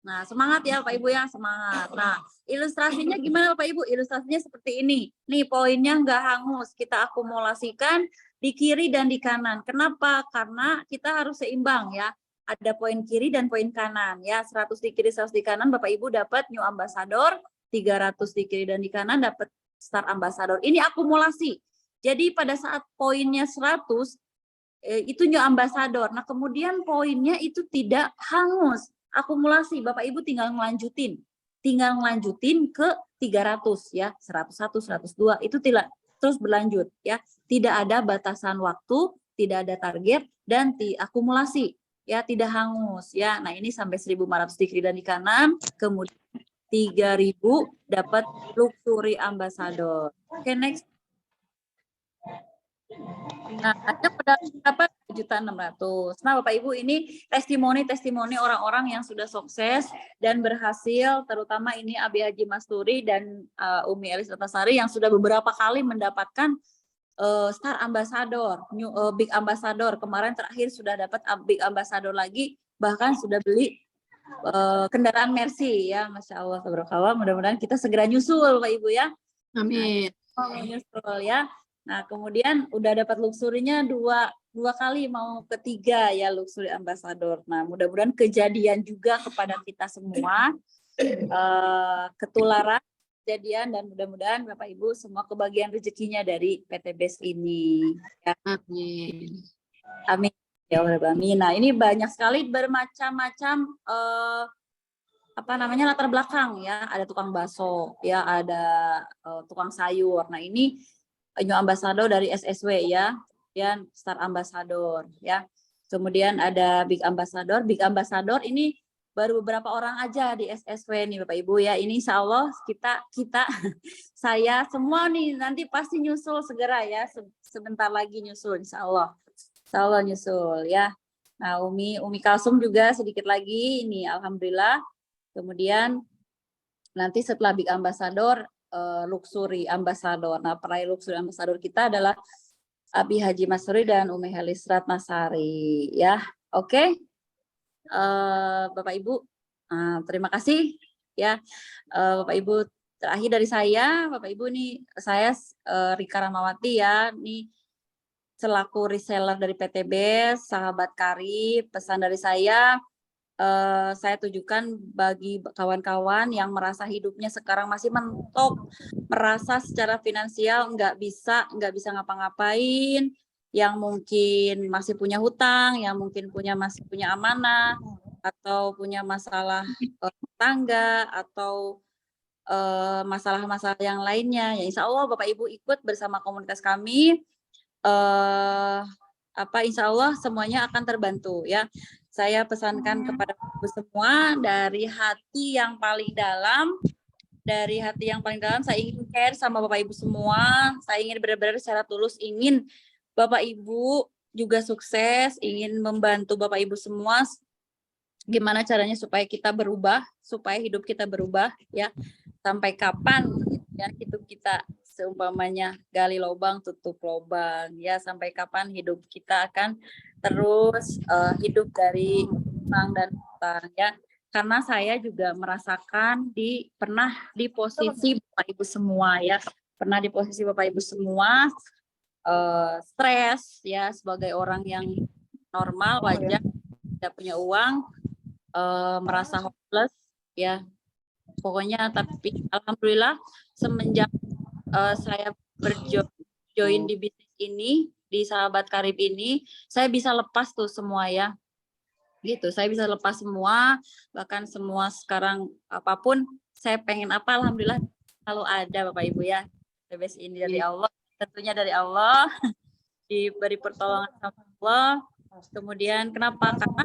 Nah, semangat ya Bapak Ibu ya, semangat. Nah, ilustrasinya gimana Bapak Ibu? Ilustrasinya seperti ini. Nih poinnya nggak hangus, kita akumulasikan di kiri dan di kanan. Kenapa? Karena kita harus seimbang ya. Ada poin kiri dan poin kanan ya. 100 di kiri, 100 di kanan, Bapak Ibu dapat New Ambassador, 300 di kiri dan di kanan dapat Star Ambassador. Ini akumulasi. Jadi pada saat poinnya 100 itu New Ambassador. Nah, kemudian poinnya itu tidak hangus. Akumulasi, Bapak Ibu tinggal ngelanjutin ke 300 ya, 101, 102 itu terus berlanjut ya. Tidak ada batasan waktu, tidak ada target dan akumulasi ya, tidak hangus ya. Nah, ini sampai 1.500 di kiri dan di kanan, kemudian 3.000 dapat Luxury Ambassador. Oke, next. Nah, ada berapa 1.600.000. Nah, Bapak Ibu, ini testimoni orang-orang yang sudah sukses dan berhasil, terutama ini Abi Haji Masturi dan Umi Elis Ratasari yang sudah beberapa kali mendapatkan Star Ambassador, Big Ambassador. Kemarin terakhir sudah dapat Big Ambassador lagi, bahkan sudah beli kendaraan Mercy ya, Masya Allah, tabarakallah. Mudah-mudahan kita segera nyusul Pak Ibu ya. Amin. Nyusul ya. Nah, kemudian udah dapat luxurinya dua kali, mau ketiga ya luxury ambassador. Nah, mudah-mudahan kejadian juga kepada kita semua, ketularan kejadian, dan mudah-mudahan Bapak Ibu semua kebagian rezekinya dari PTBS ini. Ya. Amin. Amin. Ya Allah, amin. Nah, ini banyak sekali bermacam-macam latar belakang ya. Ada tukang bakso, ya, ada tukang sayur. Nah, ini New Ambassador dari SSW ya, dan Star Ambassador ya. Kemudian ada Big Ambassador. Big Ambassador ini baru beberapa orang aja di SSW nih Bapak Ibu ya. Ini insya Allah kita saya semua nih nanti pasti nyusul segera ya. Sebentar lagi nyusul insya Allah. Insya Allah nyusul ya. Nah, Umi Kalsum juga sedikit lagi ini alhamdulillah. Kemudian nanti setelah Big Ambassador, Luxury Ambassador. Nah, peraih Luxury Ambassador kita adalah Abi Haji Masri dan Umi Helis Ratnasari ya. Oke. Bapak Ibu, terima kasih ya. Bapak Ibu, terakhir dari saya, Bapak Ibu nih, saya Rika Ramawati ya, nih selaku reseller dari PTBS, sahabat karib, pesan dari saya tujukan bagi kawan-kawan yang merasa hidupnya sekarang masih mentok, merasa secara finansial nggak bisa ngapa-ngapain, yang mungkin masih punya hutang, yang mungkin masih punya amanah, atau punya masalah tangga, atau masalah-masalah yang lainnya. Ya, insya Allah Bapak Ibu ikut bersama komunitas kami, insya Allah semuanya akan terbantu ya. Saya pesankan kepada Ibu semua dari hati yang paling dalam, saya ingin care sama Bapak Ibu semua. Saya ingin benar-benar secara tulus ingin Bapak Ibu juga sukses, ingin membantu Bapak Ibu semua. Gimana caranya supaya kita berubah, supaya hidup kita berubah ya. Sampai kapan ya hidup kita seumpamanya gali lubang tutup lubang ya, sampai kapan hidup kita akan terus hidup dari utang dan utang ya. Karena saya juga merasakan pernah di posisi Bapak Ibu semua ya, pernah di posisi Bapak Ibu semua stres ya, sebagai orang yang normal wajar, tidak punya uang, merasa hopeless ya. Pokoknya tapi alhamdulillah semenjak saya join di bisnis ini, di sahabat karib ini, saya bisa lepas tuh semua ya. Gitu, saya bisa lepas semua, bahkan semua sekarang apapun saya pengen apa, alhamdulillah selalu ada Bapak Ibu ya. PTBS ini dari Allah, tentunya dari Allah, diberi pertolongan sama Allah. Kemudian kenapa? Karena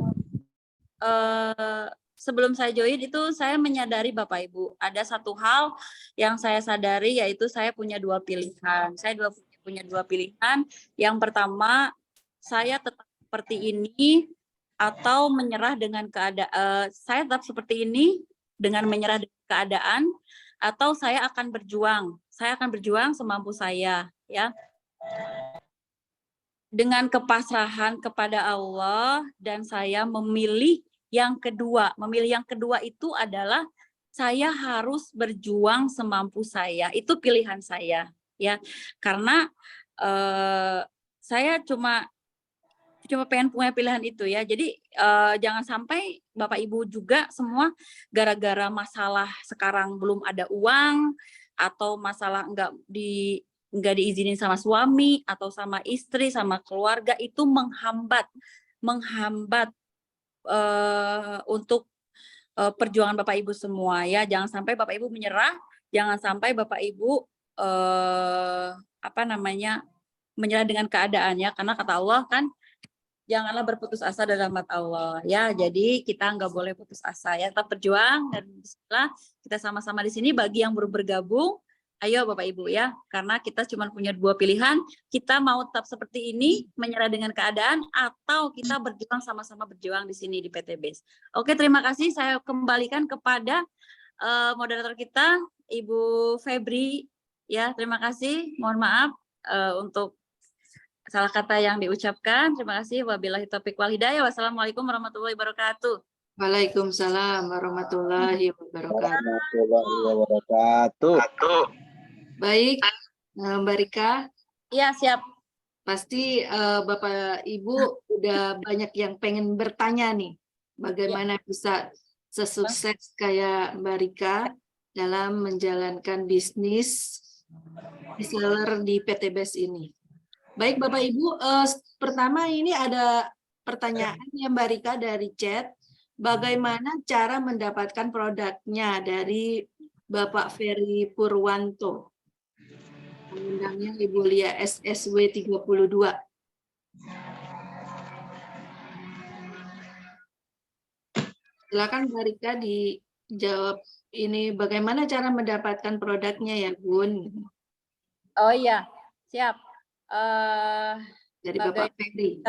sebelum saya join itu saya menyadari Bapak Ibu, ada satu hal yang saya sadari, yaitu saya punya dua pilihan. Saya punya dua pilihan. Yang pertama, saya tetap seperti ini atau menyerah dengan keadaan. Saya tetap seperti ini dengan menyerah dengan keadaan, atau saya akan berjuang. Saya akan berjuang semampu saya, ya. Dengan kepasrahan kepada Allah, dan saya memilih yang kedua. Memilih yang kedua itu adalah saya harus berjuang semampu saya. Itu pilihan saya, ya. Karena saya cuma pengen punya pilihan itu ya. Jadi jangan sampai Bapak Ibu juga semua gara-gara masalah sekarang belum ada uang, atau masalah enggak diizinin sama suami atau sama istri, sama keluarga, itu menghambat untuk perjuangan Bapak Ibu semua ya. Jangan sampai Bapak Ibu menyerah, jangan sampai Bapak Ibu menyerah dengan keadaannya, karena kata Allah kan, janganlah berputus asa dari rahmat Allah ya. Jadi kita nggak boleh putus asa ya, tetap berjuang, dan bismillah kita sama-sama di sini. Bagi yang baru bergabung, ayo Bapak Ibu ya, karena kita cuma punya dua pilihan. Kita mau tetap seperti ini, menyerah dengan keadaan, atau kita berjuang, sama-sama berjuang di sini di PTBS. Oke, terima kasih. Saya kembalikan kepada moderator kita, Ibu Febri ya. Terima kasih. Mohon maaf untuk salah kata yang diucapkan. Terima kasih. Wabillahi taufiq wal hidayah. Wassalamualaikum warahmatullahi wabarakatuh. Waalaikumsalam warahmatullahi wabarakatuh. Warahmatullahi wabarakatuh. Baik, Mbak Rika, Iya, siap. pasti Bapak Ibu udah banyak yang pengen bertanya nih, bagaimana bisa sesukses kayak Mbak Rika dalam menjalankan bisnis reseller di PT BES ini. Baik Bapak Ibu, pertama ini ada pertanyaan ya Mbak Rika dari chat, bagaimana cara mendapatkan produknya dari Bapak Ferry Purwanto? Undangnya Ibu Lia SSW 32. Silakan Mbak Rika dijawab ini bagaimana cara mendapatkan produknya ya Bun, Oh iya, siap. dari Bapak Ferry.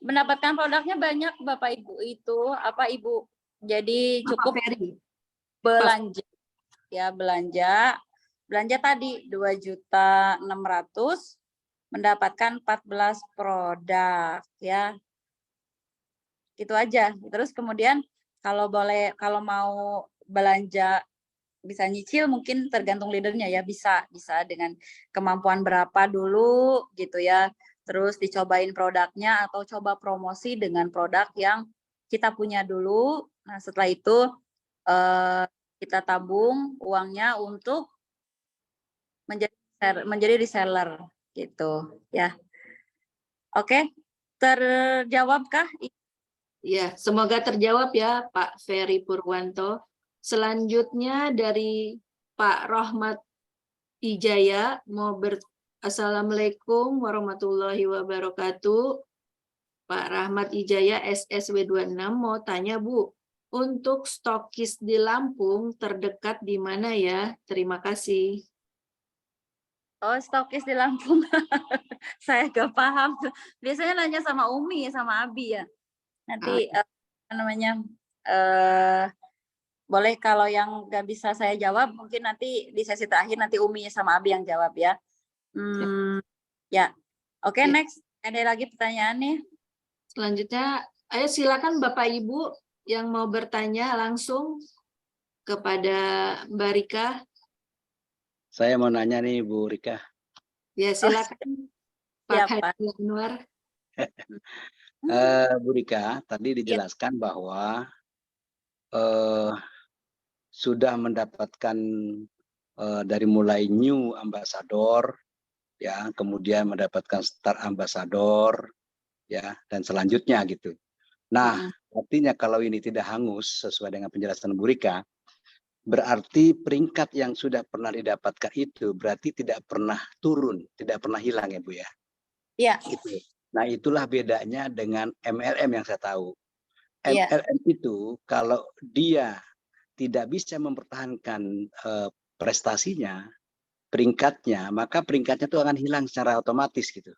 Mendapatkan produknya banyak Bapak Ibu itu apa Ibu? Jadi Bapak cukup Ferry. belanja ya, belanja tadi 2.600.000 mendapatkan 14 produk ya. Itu aja. Terus kemudian kalau mau belanja bisa nyicil mungkin tergantung leadernya ya, bisa dengan kemampuan berapa dulu gitu ya. Terus dicobain produknya atau coba promosi dengan produk yang kita punya dulu. Nah, setelah itu kita tabung uangnya untuk menjadi reseller gitu ya. Oke, terjawabkah? Ya, semoga terjawab ya Pak Ferry Purwanto. Selanjutnya dari Pak Rohmat Ijaya Assalamualaikum warahmatullahi wabarakatuh. Pak Rahmat Ijaya SSW 26 mau tanya Bu, untuk stokis di Lampung terdekat di mana ya? Terima kasih. Oh, stokis di Lampung. Saya gak paham. Biasanya nanya sama Umi, sama Abi ya. Nanti boleh kalau yang nggak bisa saya jawab, mungkin nanti di sesi terakhir nanti Umi sama Abi yang jawab ya. Ya, oke, next. Ada lagi pertanyaan nih? Selanjutnya, ayo silakan Bapak Ibu yang mau bertanya langsung kepada Mbak Rika. Saya mau nanya nih Bu Rika. Ya, silakan Pak Hadi Anwar. Bu Rika, tadi dijelaskan bahwa sudah mendapatkan dari mulai new ambassador, ya, kemudian mendapatkan star ambassador, ya, dan selanjutnya gitu. Nah, artinya kalau ini tidak hangus sesuai dengan penjelasan Bu Rika, berarti peringkat yang sudah pernah didapatkan itu berarti tidak pernah turun, tidak pernah hilang ya Bu ya. Iya. Gitu. Nah, itulah bedanya dengan MLM yang saya tahu. MLM itu kalau dia tidak bisa mempertahankan prestasinya, peringkatnya, maka peringkatnya itu akan hilang secara otomatis gitu.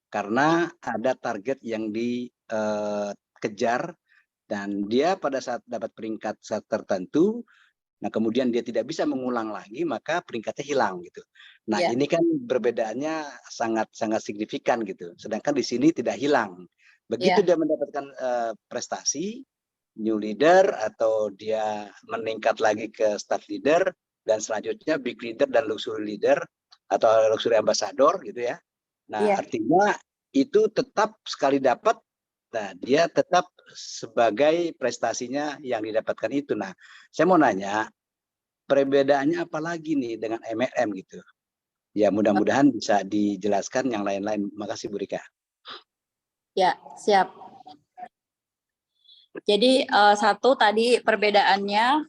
Karena ada target yang dikejar dan dia pada saat dapat peringkat tertentu, nah kemudian dia tidak bisa mengulang lagi, maka peringkatnya hilang gitu. Nah, ini kan perbedaannya sangat signifikan gitu. Sedangkan di sini tidak hilang. Begitu dia mendapatkan prestasi, new leader atau dia meningkat lagi ke staff leader dan selanjutnya big leader dan luxury leader atau luxury ambassador gitu ya. Nah, artinya itu tetap sekali dapat, nah dia tetap sebagai prestasinya yang didapatkan itu. Nah, saya mau nanya, perbedaannya apa lagi nih dengan MLM gitu? Ya, mudah-mudahan bisa dijelaskan yang lain-lain. Makasih Bu Rika. Ya, siap. Jadi satu tadi perbedaannya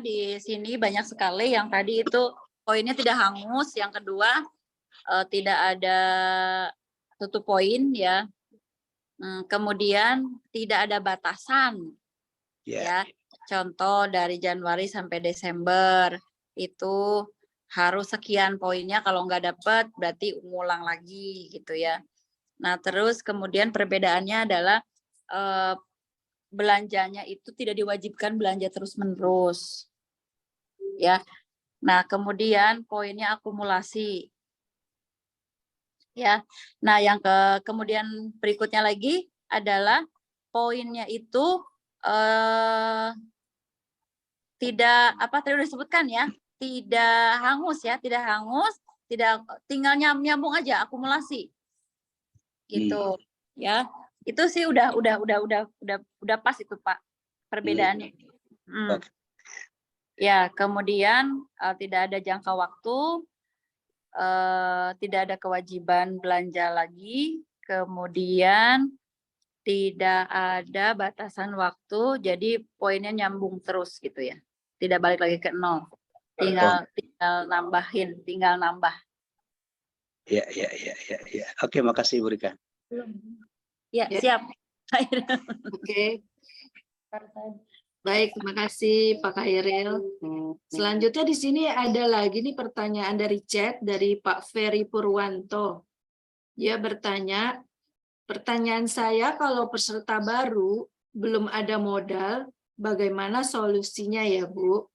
di sini banyak sekali. Yang tadi itu poinnya tidak hangus. Yang kedua tidak ada tutup poin ya. Kemudian tidak ada batasan ya. Contoh dari Januari sampai Desember itu harus sekian poinnya, kalau nggak dapat berarti ngulang lagi gitu ya. Nah, terus kemudian perbedaannya adalah belanjanya itu tidak diwajibkan belanja terus-menerus. Ya. Nah, kemudian poinnya akumulasi. Ya. Nah, kemudian berikutnya lagi adalah poinnya itu tidak apa tadi udah disebutkan ya, tidak hangus ya, tidak hangus, tidak tinggal nyambung aja akumulasi. Gitu ya. Itu sih udah pas itu Pak perbedaannya. Oke. Ya, kemudian tidak ada jangka waktu, tidak ada kewajiban belanja lagi, kemudian tidak ada batasan waktu, jadi poinnya nyambung terus gitu ya. Tidak balik lagi ke nol. Tinggal nambahin, tinggal nambah. Ya. Oke, makasih Bu Rika. Ya, Ya. siap. Oke. Baik, terima kasih Pak Khairil. Selanjutnya di sini ada lagi nih pertanyaan dari chat dari Pak Ferry Purwanto. Dia bertanya, pertanyaan saya kalau peserta baru belum ada modal, bagaimana solusinya ya Bu?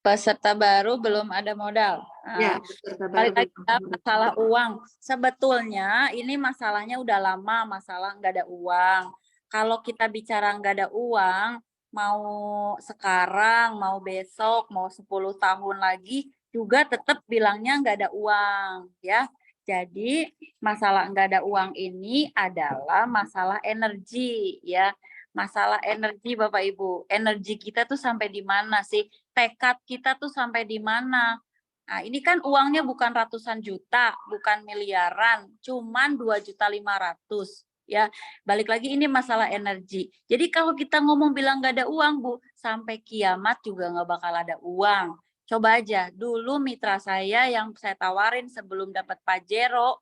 Peserta baru belum ada modal. Ya, peserta baru Balik lagi belum ke ada modal. masalah uang. Sebetulnya ini masalahnya udah lama, masalah nggak ada uang. Kalau kita bicara nggak ada uang, mau sekarang, mau besok, mau 10 tahun lagi, juga tetap bilangnya nggak ada uang, ya. Jadi masalah nggak ada uang ini adalah masalah energi, ya. Masalah energi Bapak Ibu. Energi kita tuh sampai di mana sih? Tekad kita tuh sampai di mana? Nah, ini kan uangnya bukan ratusan juta, bukan miliaran, cuman 2.500.000 ya. Balik lagi ini masalah energi. Jadi kalau kita ngomong bilang nggak ada uang, Bu, sampai kiamat juga nggak bakal ada uang. Coba aja, dulu mitra saya yang saya tawarin sebelum dapat Pajero,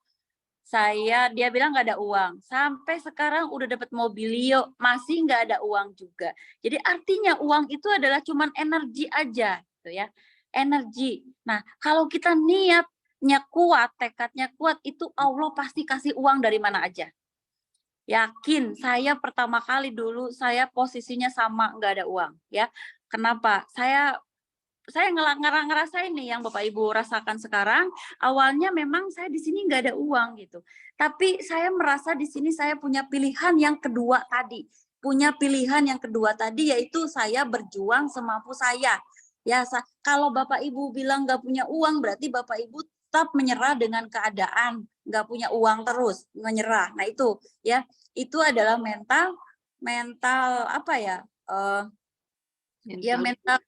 dia bilang nggak ada uang. Sampai sekarang udah dapat Mobilio, masih nggak ada uang juga. Jadi artinya uang itu adalah cuman energi aja, gitu ya. Energi. Nah, kalau kita niatnya kuat, tekadnya kuat, itu Allah pasti kasih uang dari mana aja. Yakin, saya pertama kali dulu saya posisinya sama nggak ada uang, ya. Kenapa? Saya ngerasain nih yang Bapak Ibu rasakan sekarang, awalnya memang saya di sini nggak ada uang gitu. Tapi saya merasa di sini saya punya pilihan yang kedua tadi. Punya pilihan yang kedua tadi yaitu saya berjuang semampu saya. Ya, kalau Bapak Ibu bilang nggak punya uang berarti Bapak Ibu tetap menyerah dengan keadaan, nggak punya uang terus, menyerah. Nah itu ya, itu adalah mental apa ya? Ya mental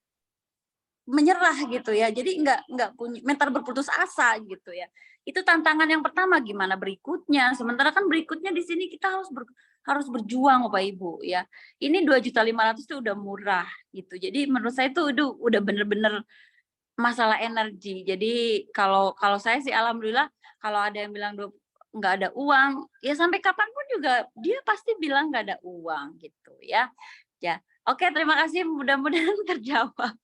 menyerah gitu ya. Jadi nggak punya mental berputus asa gitu ya. Itu tantangan yang pertama, gimana berikutnya. Sementara kan berikutnya di sini kita harus berjuang Bapak Ibu ya. Ini 2.500.000 itu udah murah gitu. Jadi menurut saya itu udah bener-bener masalah energi. Jadi kalau saya sih alhamdulillah kalau ada yang bilang nggak ada uang, ya sampai kapanpun juga dia pasti bilang nggak ada uang gitu ya. Ya, oke, terima kasih, mudah-mudahan terjawab.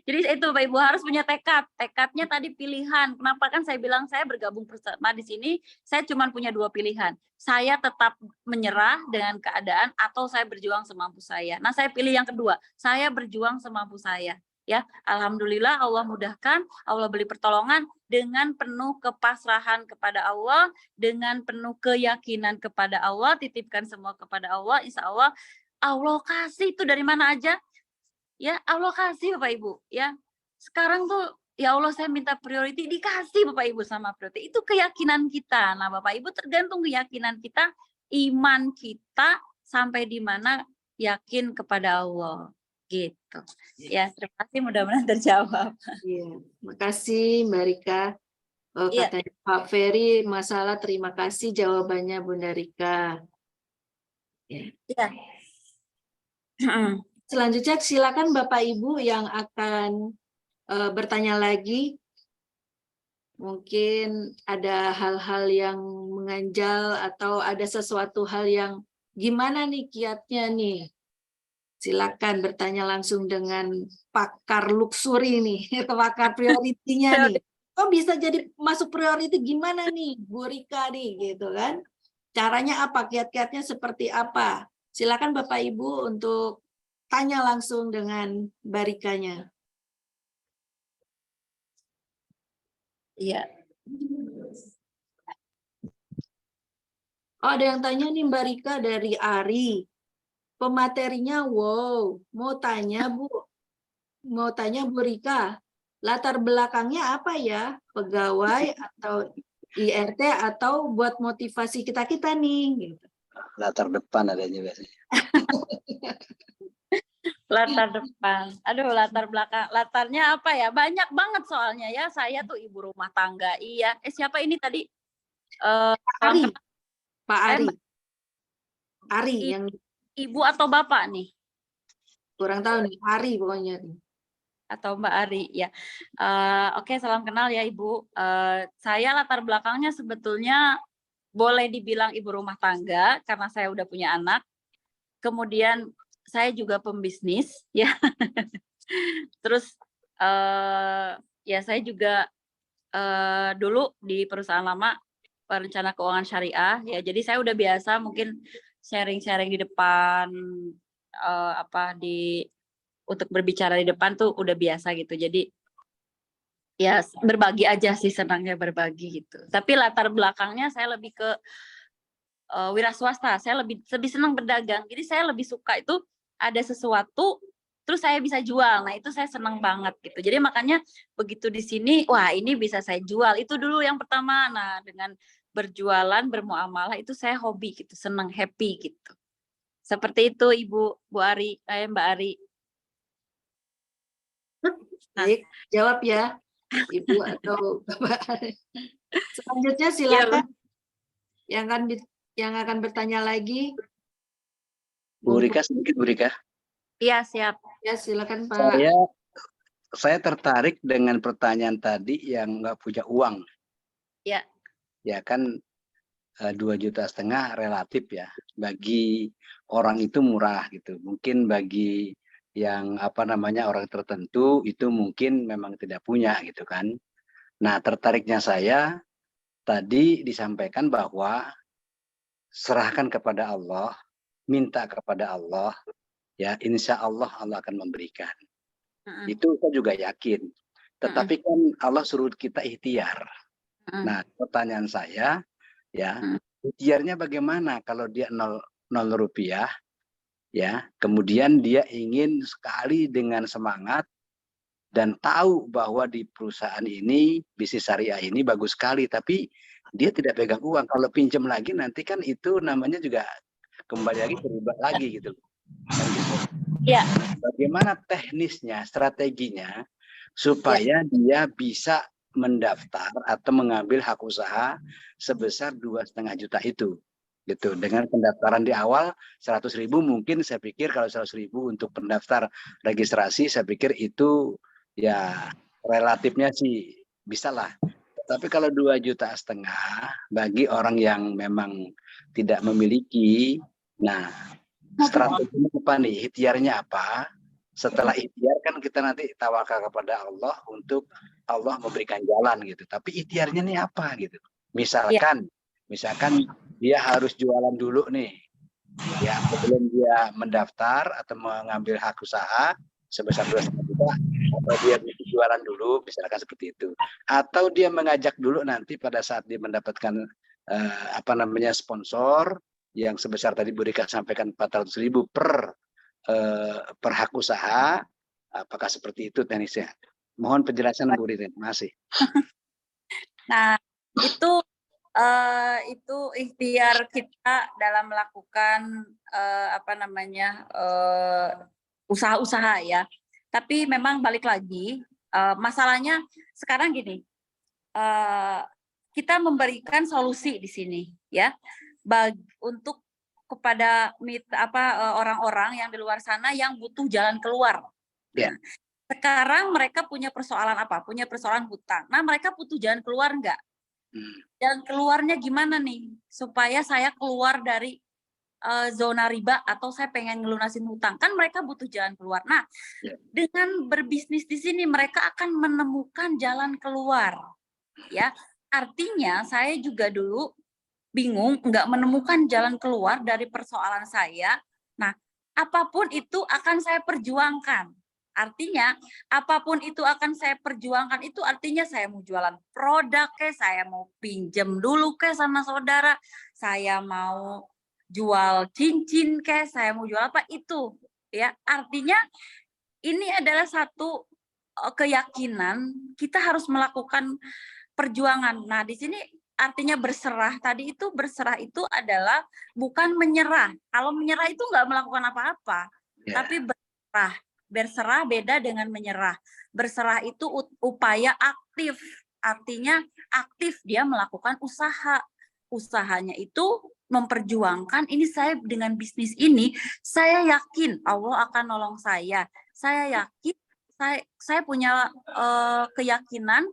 Jadi itu Bapak Ibu harus punya tekad. Tekadnya tadi pilihan. Kenapa kan saya bilang saya bergabung bersama di sini, saya cuma punya 2 pilihan. Saya tetap menyerah dengan keadaan atau saya berjuang semampu saya. Nah, saya pilih yang kedua. Saya berjuang semampu saya. Ya, alhamdulillah Allah mudahkan, Allah beri pertolongan dengan penuh kepasrahan kepada Allah, dengan penuh keyakinan kepada Allah, titipkan semua kepada Allah, insya Allah Allah kasih itu dari mana aja. Ya, Allah kasih Bapak Ibu, ya. Sekarang tuh, ya Allah saya minta priority, dikasih Bapak Ibu sama priority. Itu keyakinan kita. Nah, Bapak Ibu tergantung keyakinan kita, iman kita sampai di mana yakin kepada Allah. Gitu. Ya, terima kasih, mudah-mudahan terjawab. Iya, makasih Mbak Rika. Iya. Katanya Pak Ferry, masalah terima kasih jawabannya Bunda Rika. Iya. Selanjutnya silakan Bapak Ibu yang akan bertanya lagi. Mungkin ada hal-hal yang mengganjal atau ada sesuatu hal yang gimana nih kiatnya nih. Silakan bertanya langsung dengan pakar luxury nih, pakar prioritinya nih. Kok bisa jadi masuk priority gimana nih Bu Rika nih gitu kan. Caranya apa, kiat-kiatnya seperti apa. Silakan Bapak Ibu untuk tanya langsung dengan Mbak Rikanya. Iya. Oh, ada yang tanya nih Mbak Rika dari Ari. Pematerinya wow. Mau tanya Bu Rika, latar belakangnya apa ya? Pegawai atau IRT atau buat motivasi kita-kita nih gitu. Latar depan adanya biasanya. Latar depan. Aduh, latar belakang. Latarnya apa ya? Banyak banget soalnya ya. Saya tuh ibu rumah tangga. Iya. Siapa ini tadi? Ari. Pak Ari. Mbak. Ari yang Ibu atau Bapak nih? kurang tahu nih, Ari pokoknya. Atau Mbak Ari ya. Oke, salam kenal ya Ibu. Saya latar belakangnya sebetulnya boleh dibilang ibu rumah tangga karena saya udah punya anak. Kemudian saya juga pembisnis ya. Terus ya saya juga dulu di perusahaan lama perencana keuangan syariah ya. Jadi saya udah biasa mungkin sharing-sharing di depan untuk berbicara di depan tuh udah biasa gitu. Jadi ya berbagi aja sih, senangnya berbagi gitu. Tapi latar belakangnya saya lebih ke wira swasta. Saya lebih senang berdagang. Jadi saya lebih suka itu ada sesuatu terus saya bisa jual. Nah, itu saya senang banget gitu. Jadi makanya begitu di sini, wah ini bisa saya jual. Itu dulu yang pertama. Nah, dengan berjualan, bermuamalah itu saya hobi gitu, senang, happy gitu. Seperti itu Ibu, Bu Ari, Mbak Ari. Baik, jawab ya Ibu atau Bapak. Selanjutnya silakan yang akan bertanya lagi. Bu Rika, sedikit Bu Rika. Iya, siap. Ya, silakan Pak. Saya tertarik dengan pertanyaan tadi yang nggak punya uang. Ya. Ya kan 2,5 juta relatif ya. Bagi orang itu murah gitu. Mungkin bagi yang orang tertentu itu mungkin memang tidak punya gitu kan. Nah, tertariknya saya tadi disampaikan bahwa serahkan kepada Allah, minta kepada Allah, ya insya Allah Allah akan memberikan. Itu saya juga yakin. Tetapi kan Allah suruh kita ikhtiar. Nah, pertanyaan saya, ya ikhtiarnya bagaimana kalau dia 0 rupiah, ya kemudian dia ingin sekali dengan semangat dan tahu bahwa di perusahaan ini bisnis syariah ini bagus sekali, tapi dia tidak pegang uang. Kalau pinjam lagi nanti kan itu namanya juga kembali lagi terlibat lagi gitu. Ya. Bagaimana teknisnya, strateginya supaya dia bisa mendaftar atau mengambil hak usaha sebesar 2,5 juta itu, gitu. Dengan pendaftaran di awal 100.000 mungkin saya pikir kalau 100.000 untuk pendaftar registrasi saya pikir itu ya relatifnya sih bisa lah. Tapi kalau 2,5 juta bagi orang yang memang tidak memiliki, nah strateginya apa nih? Ikhtiarnya apa? Setelah ikhtiar kan kita nanti tawakal kepada Allah untuk Allah memberikan jalan gitu. Tapi ikhtiarnya nih apa gitu? Misalkan dia harus jualan dulu nih. Ya, sebelum dia mendaftar atau mengambil hak usaha sebesar 2,5 juta, atau dia jualan dulu, misalkan seperti itu. Atau dia mengajak dulu nanti pada saat dia mendapatkan sponsor yang sebesar tadi Bu Rika sampaikan 400.000 per hak usaha, apakah seperti itu teknisnya? Mohon penjelasan Bu Rika, terima kasih. Nah, itu ikhtiar kita dalam melakukan usaha-usaha ya. Tapi memang balik lagi, masalahnya sekarang gini, kita memberikan solusi di sini ya. Untuk kepada orang-orang yang di luar sana yang butuh jalan keluar. Ya. Nah, sekarang mereka punya persoalan apa? Punya persoalan hutang. Nah, mereka butuh jalan keluar enggak? Jalan keluarnya gimana nih? Supaya saya keluar dari zona riba atau saya pengen ngelunasin hutang. Kan mereka butuh jalan keluar. Nah, dengan berbisnis di sini mereka akan menemukan jalan keluar. Ya, artinya saya juga dulu bingung, nggak menemukan jalan keluar dari persoalan saya. Nah, apapun itu akan saya perjuangkan. Artinya apapun itu akan saya perjuangkan, itu artinya saya mau jualan produk saya mau pinjem dulu sama saudara, saya mau jual cincin saya mau jual apa itu ya. Artinya ini adalah satu keyakinan kita harus melakukan perjuangan. Nah, di sini artinya berserah. Tadi itu berserah itu adalah bukan menyerah. Kalau menyerah itu nggak melakukan apa-apa, tapi berserah. Berserah beda dengan menyerah. Berserah itu upaya aktif. Artinya aktif, dia melakukan usaha. Usahanya itu memperjuangkan, ini saya dengan bisnis ini, saya yakin Allah akan nolong saya. Saya yakin, saya punya keyakinan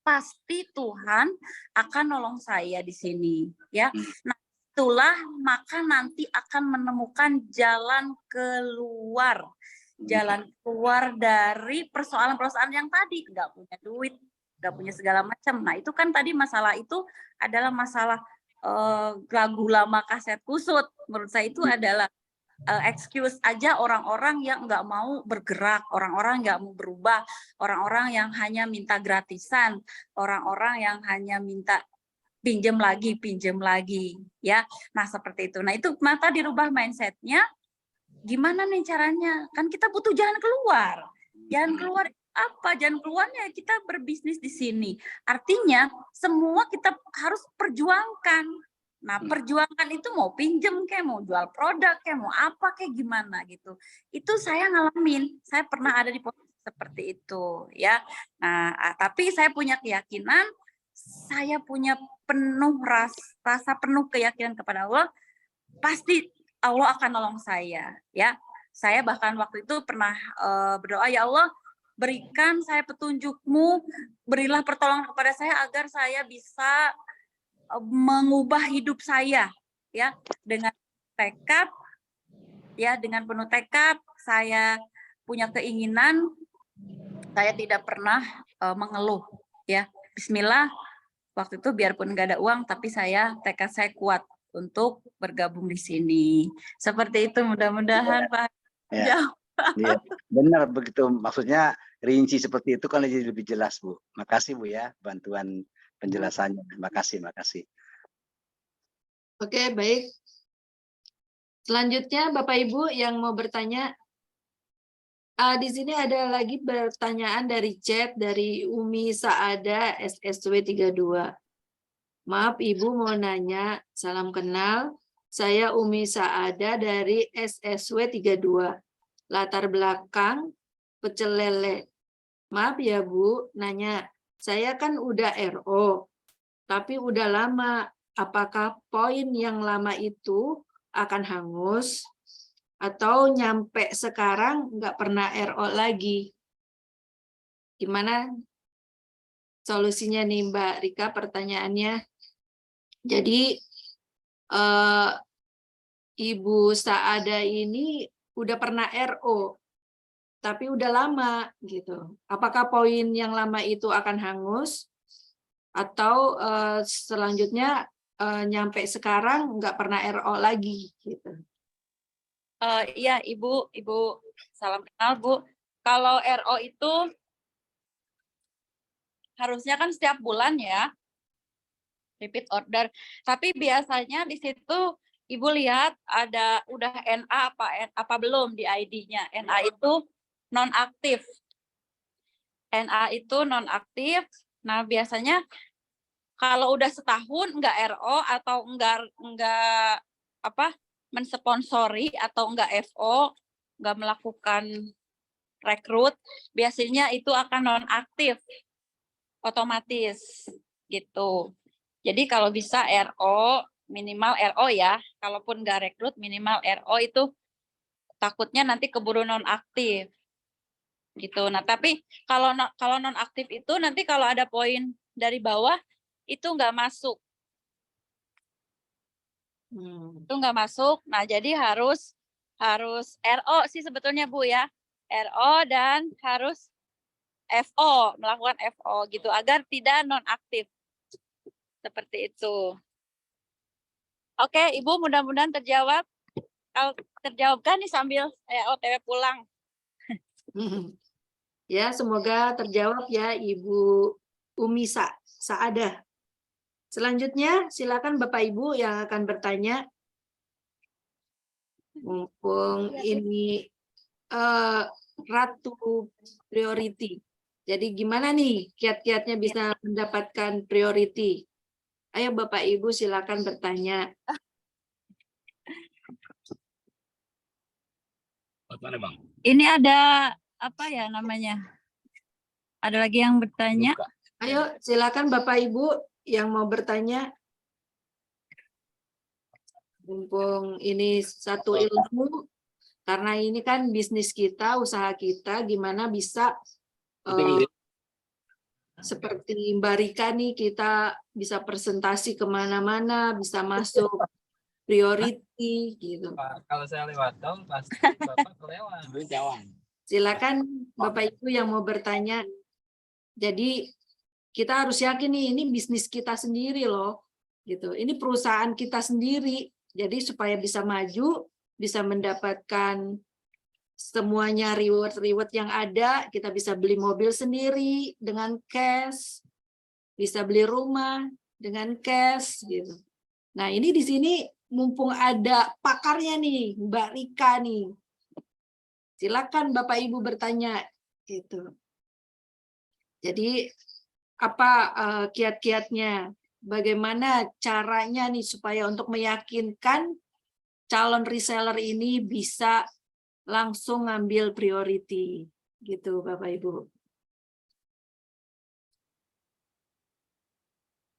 pasti Tuhan akan nolong saya di sini, ya. Nah, itulah maka nanti akan menemukan jalan keluar dari persoalan-persoalan yang tadi, nggak punya duit, nggak punya segala macam. Nah, itu kan tadi masalah itu adalah masalah lagu lama kaset kusut. Menurut saya itu adalah excuse aja orang-orang yang nggak mau bergerak, orang-orang nggak mau berubah, orang-orang yang hanya minta gratisan, orang-orang yang hanya minta pinjam lagi, ya. Nah, seperti itu. Nah, itu maka dirubah mindsetnya. Gimana nih caranya? Kan kita butuh jalan keluar. Jalan keluar apa? Jalan keluarnya kita berbisnis di sini. Artinya semua kita harus perjuangkan. Nah, perjuangan itu mau pinjem mau jual produk mau apa gimana gitu. Itu saya ngalamin, saya pernah ada di posisi seperti itu, ya. Nah, tapi saya punya keyakinan, saya punya penuh rasa penuh keyakinan kepada Allah, pasti Allah akan nolong saya, ya. Saya bahkan waktu itu pernah berdoa, ya Allah, berikan saya petunjuk-Mu, berilah pertolongan kepada saya agar saya bisa mengubah hidup saya, ya, dengan tekad, ya, dengan penuh tekad. Saya punya keinginan, saya tidak pernah mengeluh, ya. Bismillah, waktu itu biarpun nggak ada uang, tapi tekad saya kuat untuk bergabung di sini. Seperti itu, mudah-mudahan Pak. Ya. Iya, benar begitu. Maksudnya rinci seperti itu kan jadi lebih jelas, Bu. Makasih Bu ya bantuan penjelasannya. Makasih. Oke, baik. Selanjutnya Bapak Ibu yang mau bertanya, di sini ada lagi pertanyaan dari chat dari Umi Saada SSW 32. Maaf Ibu mau nanya, salam kenal. Saya Umi Saada dari SSW 32. Latar belakang pecel lele. Maaf ya Bu, nanya. Saya kan udah RO, tapi udah lama. Apakah poin yang lama itu akan hangus? Atau nyampe sekarang nggak pernah RO lagi? Gimana solusinya nih Mbak Rika pertanyaannya? Jadi Ibu Saada ini udah pernah RO, tapi udah lama gitu. Apakah poin yang lama itu akan hangus? Atau selanjutnya nyampe sekarang nggak pernah RO lagi gitu? Iya Ibu salam kenal Bu. Kalau RO itu harusnya kan setiap bulan ya, repeat order. Tapi biasanya di situ Ibu lihat ada udah NA apa belum di ID-nya. NA itu nonaktif. NA itu nonaktif. Nah, biasanya kalau udah setahun nggak RO atau nggak mensponsori atau nggak FO, nggak melakukan rekrut, biasanya itu akan nonaktif otomatis gitu. Jadi kalau bisa RO, minimal RO ya, kalaupun nggak rekrut minimal RO itu takutnya nanti keburu nonaktif gitu. Nah, tapi kalau nonaktif itu nanti kalau ada poin dari bawah itu nggak masuk. Itu nggak masuk. Nah, jadi harus RO sih sebetulnya Bu ya. RO dan harus FO, melakukan FO gitu agar tidak nonaktif. Seperti itu. Oke, Ibu mudah-mudahan terjawab. Kalau terjawab kan nih sambil saya OTW pulang. Ya, semoga terjawab ya Ibu Umi Saadah. Selanjutnya silakan Bapak Ibu yang akan bertanya. Mumpung ini Ratu Priority. Jadi gimana nih kiat-kiatnya bisa mendapatkan priority? Ayo Bapak Ibu silakan bertanya. Ini ada apa ya namanya? Ada lagi yang bertanya? Ayo silakan Bapak Ibu yang mau bertanya. Mumpung ini satu ilmu, karena ini kan bisnis kita, usaha kita, gimana bisa seperti Mbak Rika nih, kita bisa presentasi kemana-mana, bisa masuk priority gitu. Kalau saya lewat tol pasti Bapak kelewat. Silakan Bapak Ibu yang mau bertanya. Jadi kita harus yakin nih, ini bisnis kita sendiri loh, gitu. Ini perusahaan kita sendiri. Jadi supaya bisa maju, bisa mendapatkan semuanya reward yang ada, kita bisa beli mobil sendiri dengan cash, bisa beli rumah dengan cash, gitu. Nah ini di sini mumpung ada pakarnya nih, Mbak Rika nih. Silakan Bapak Ibu bertanya, gitu. Jadi apa kiat-kiatnya? Bagaimana caranya nih supaya untuk meyakinkan calon reseller ini bisa langsung ngambil priority, gitu Bapak Ibu.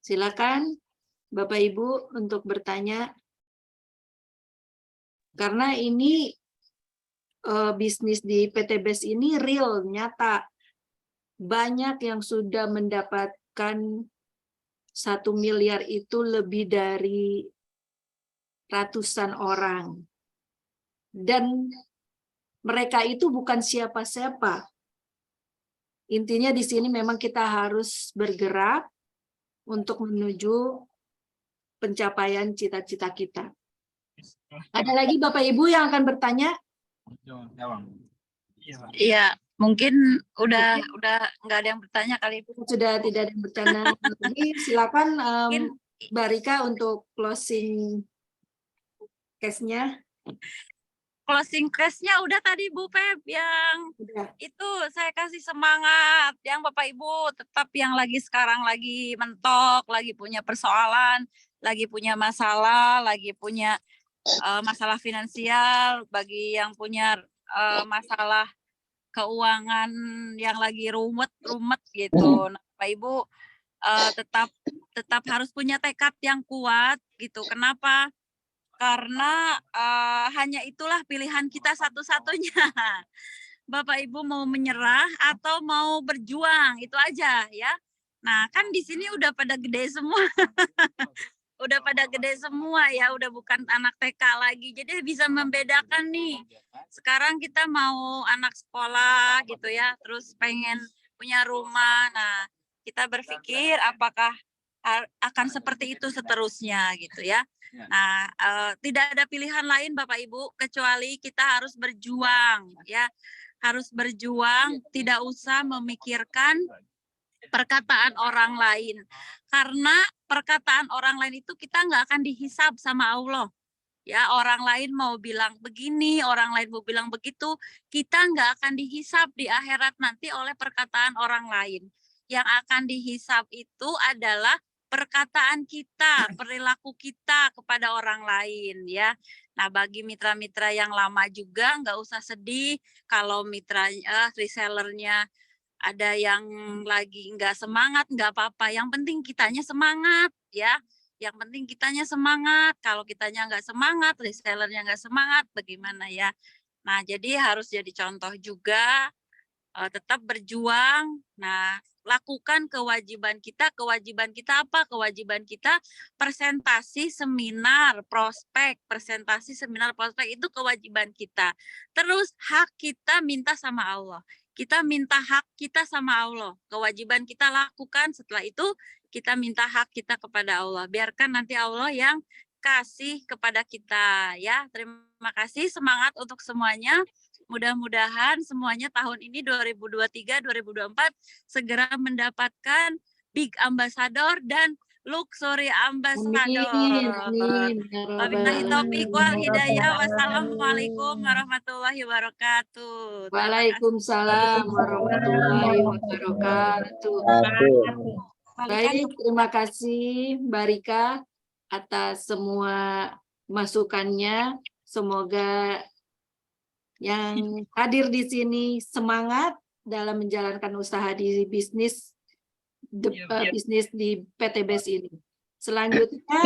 Silakan Bapak Ibu untuk bertanya. Karena ini bisnis di PT BES ini real, nyata. Banyak yang sudah mendapatkan 1 miliar itu lebih dari ratusan orang. Dan mereka itu bukan siapa-siapa. Intinya di sini memang kita harus bergerak untuk menuju pencapaian cita-cita kita. Ada lagi Bapak Ibu yang akan bertanya? Iya, mungkin udah nggak ada yang bertanya kali Bu. Sudah tidak ada yang bertanya lagi. Silakan Mungkin Mbak Rika untuk closing case-nya. closing case-nya udah tadi Bu Pep, yang Sudah. itu saya kasih semangat yang Bapak Ibu tetap yang lagi sekarang lagi mentok, lagi punya persoalan, lagi punya masalah, lagi punya masalah finansial, bagi yang punya masalah keuangan yang lagi rumet gitu. Nah, Bapak Ibu tetap harus punya tekad yang kuat gitu. Kenapa? Karena hanya itulah pilihan kita satu-satunya. Bapak Ibu mau menyerah atau mau berjuang, itu aja ya. Nah, kan di sini udah pada gede semua. Udah pada gede semua ya, udah bukan anak TK lagi. Jadi bisa membedakan nih. Sekarang kita mau anak sekolah gitu ya, terus pengen punya rumah. Nah, kita berpikir apakah akan seperti itu seterusnya gitu ya. Nah, tidak ada pilihan lain Bapak Ibu kecuali kita harus berjuang ya. Harus berjuang, tidak usah memikirkan perkataan orang lain. Karena perkataan orang lain itu kita nggak akan dihisab sama Allah. Ya, orang lain mau bilang begini, orang lain mau bilang begitu, kita nggak akan dihisab di akhirat nanti oleh perkataan orang lain. Yang akan dihisab itu adalah perkataan kita, perilaku kita kepada orang lain ya. Nah, bagi mitra-mitra yang lama juga nggak usah sedih kalau mitranya, resellernya ada yang lagi nggak semangat, nggak apa-apa. Yang penting kitanya semangat ya. Yang penting kitanya semangat. Kalau kitanya nggak semangat, resellernya nggak semangat, bagaimana ya? Nah, jadi harus jadi contoh juga, tetap berjuang. Nah, lakukan kewajiban kita. Kewajiban kita apa? Kewajiban kita presentasi seminar prospek. Presentasi seminar prospek itu kewajiban kita. Terus hak kita minta sama Allah. Kita minta hak kita sama Allah. Kewajiban kita lakukan, setelah itu kita minta hak kita kepada Allah. Biarkan nanti Allah yang kasih kepada kita ya. Terima kasih, semangat untuk semuanya. mudah-mudahan semuanya tahun ini 2023-2024 segera mendapatkan Big Ambassador dan Luxury Ambassador. Amin. Wabillahi taufiq wal hidayah. Wassalamualaikum warahmatullahi wabarakatuh. Terima kasih. Waalaikumsalam warahmatullahi wabarakatuh. Baik, terima kasih Mbak Rika atas semua masukannya. Semoga yang hadir di sini semangat dalam menjalankan usaha di bisnis bisnis di PT BES ini. Selanjutnya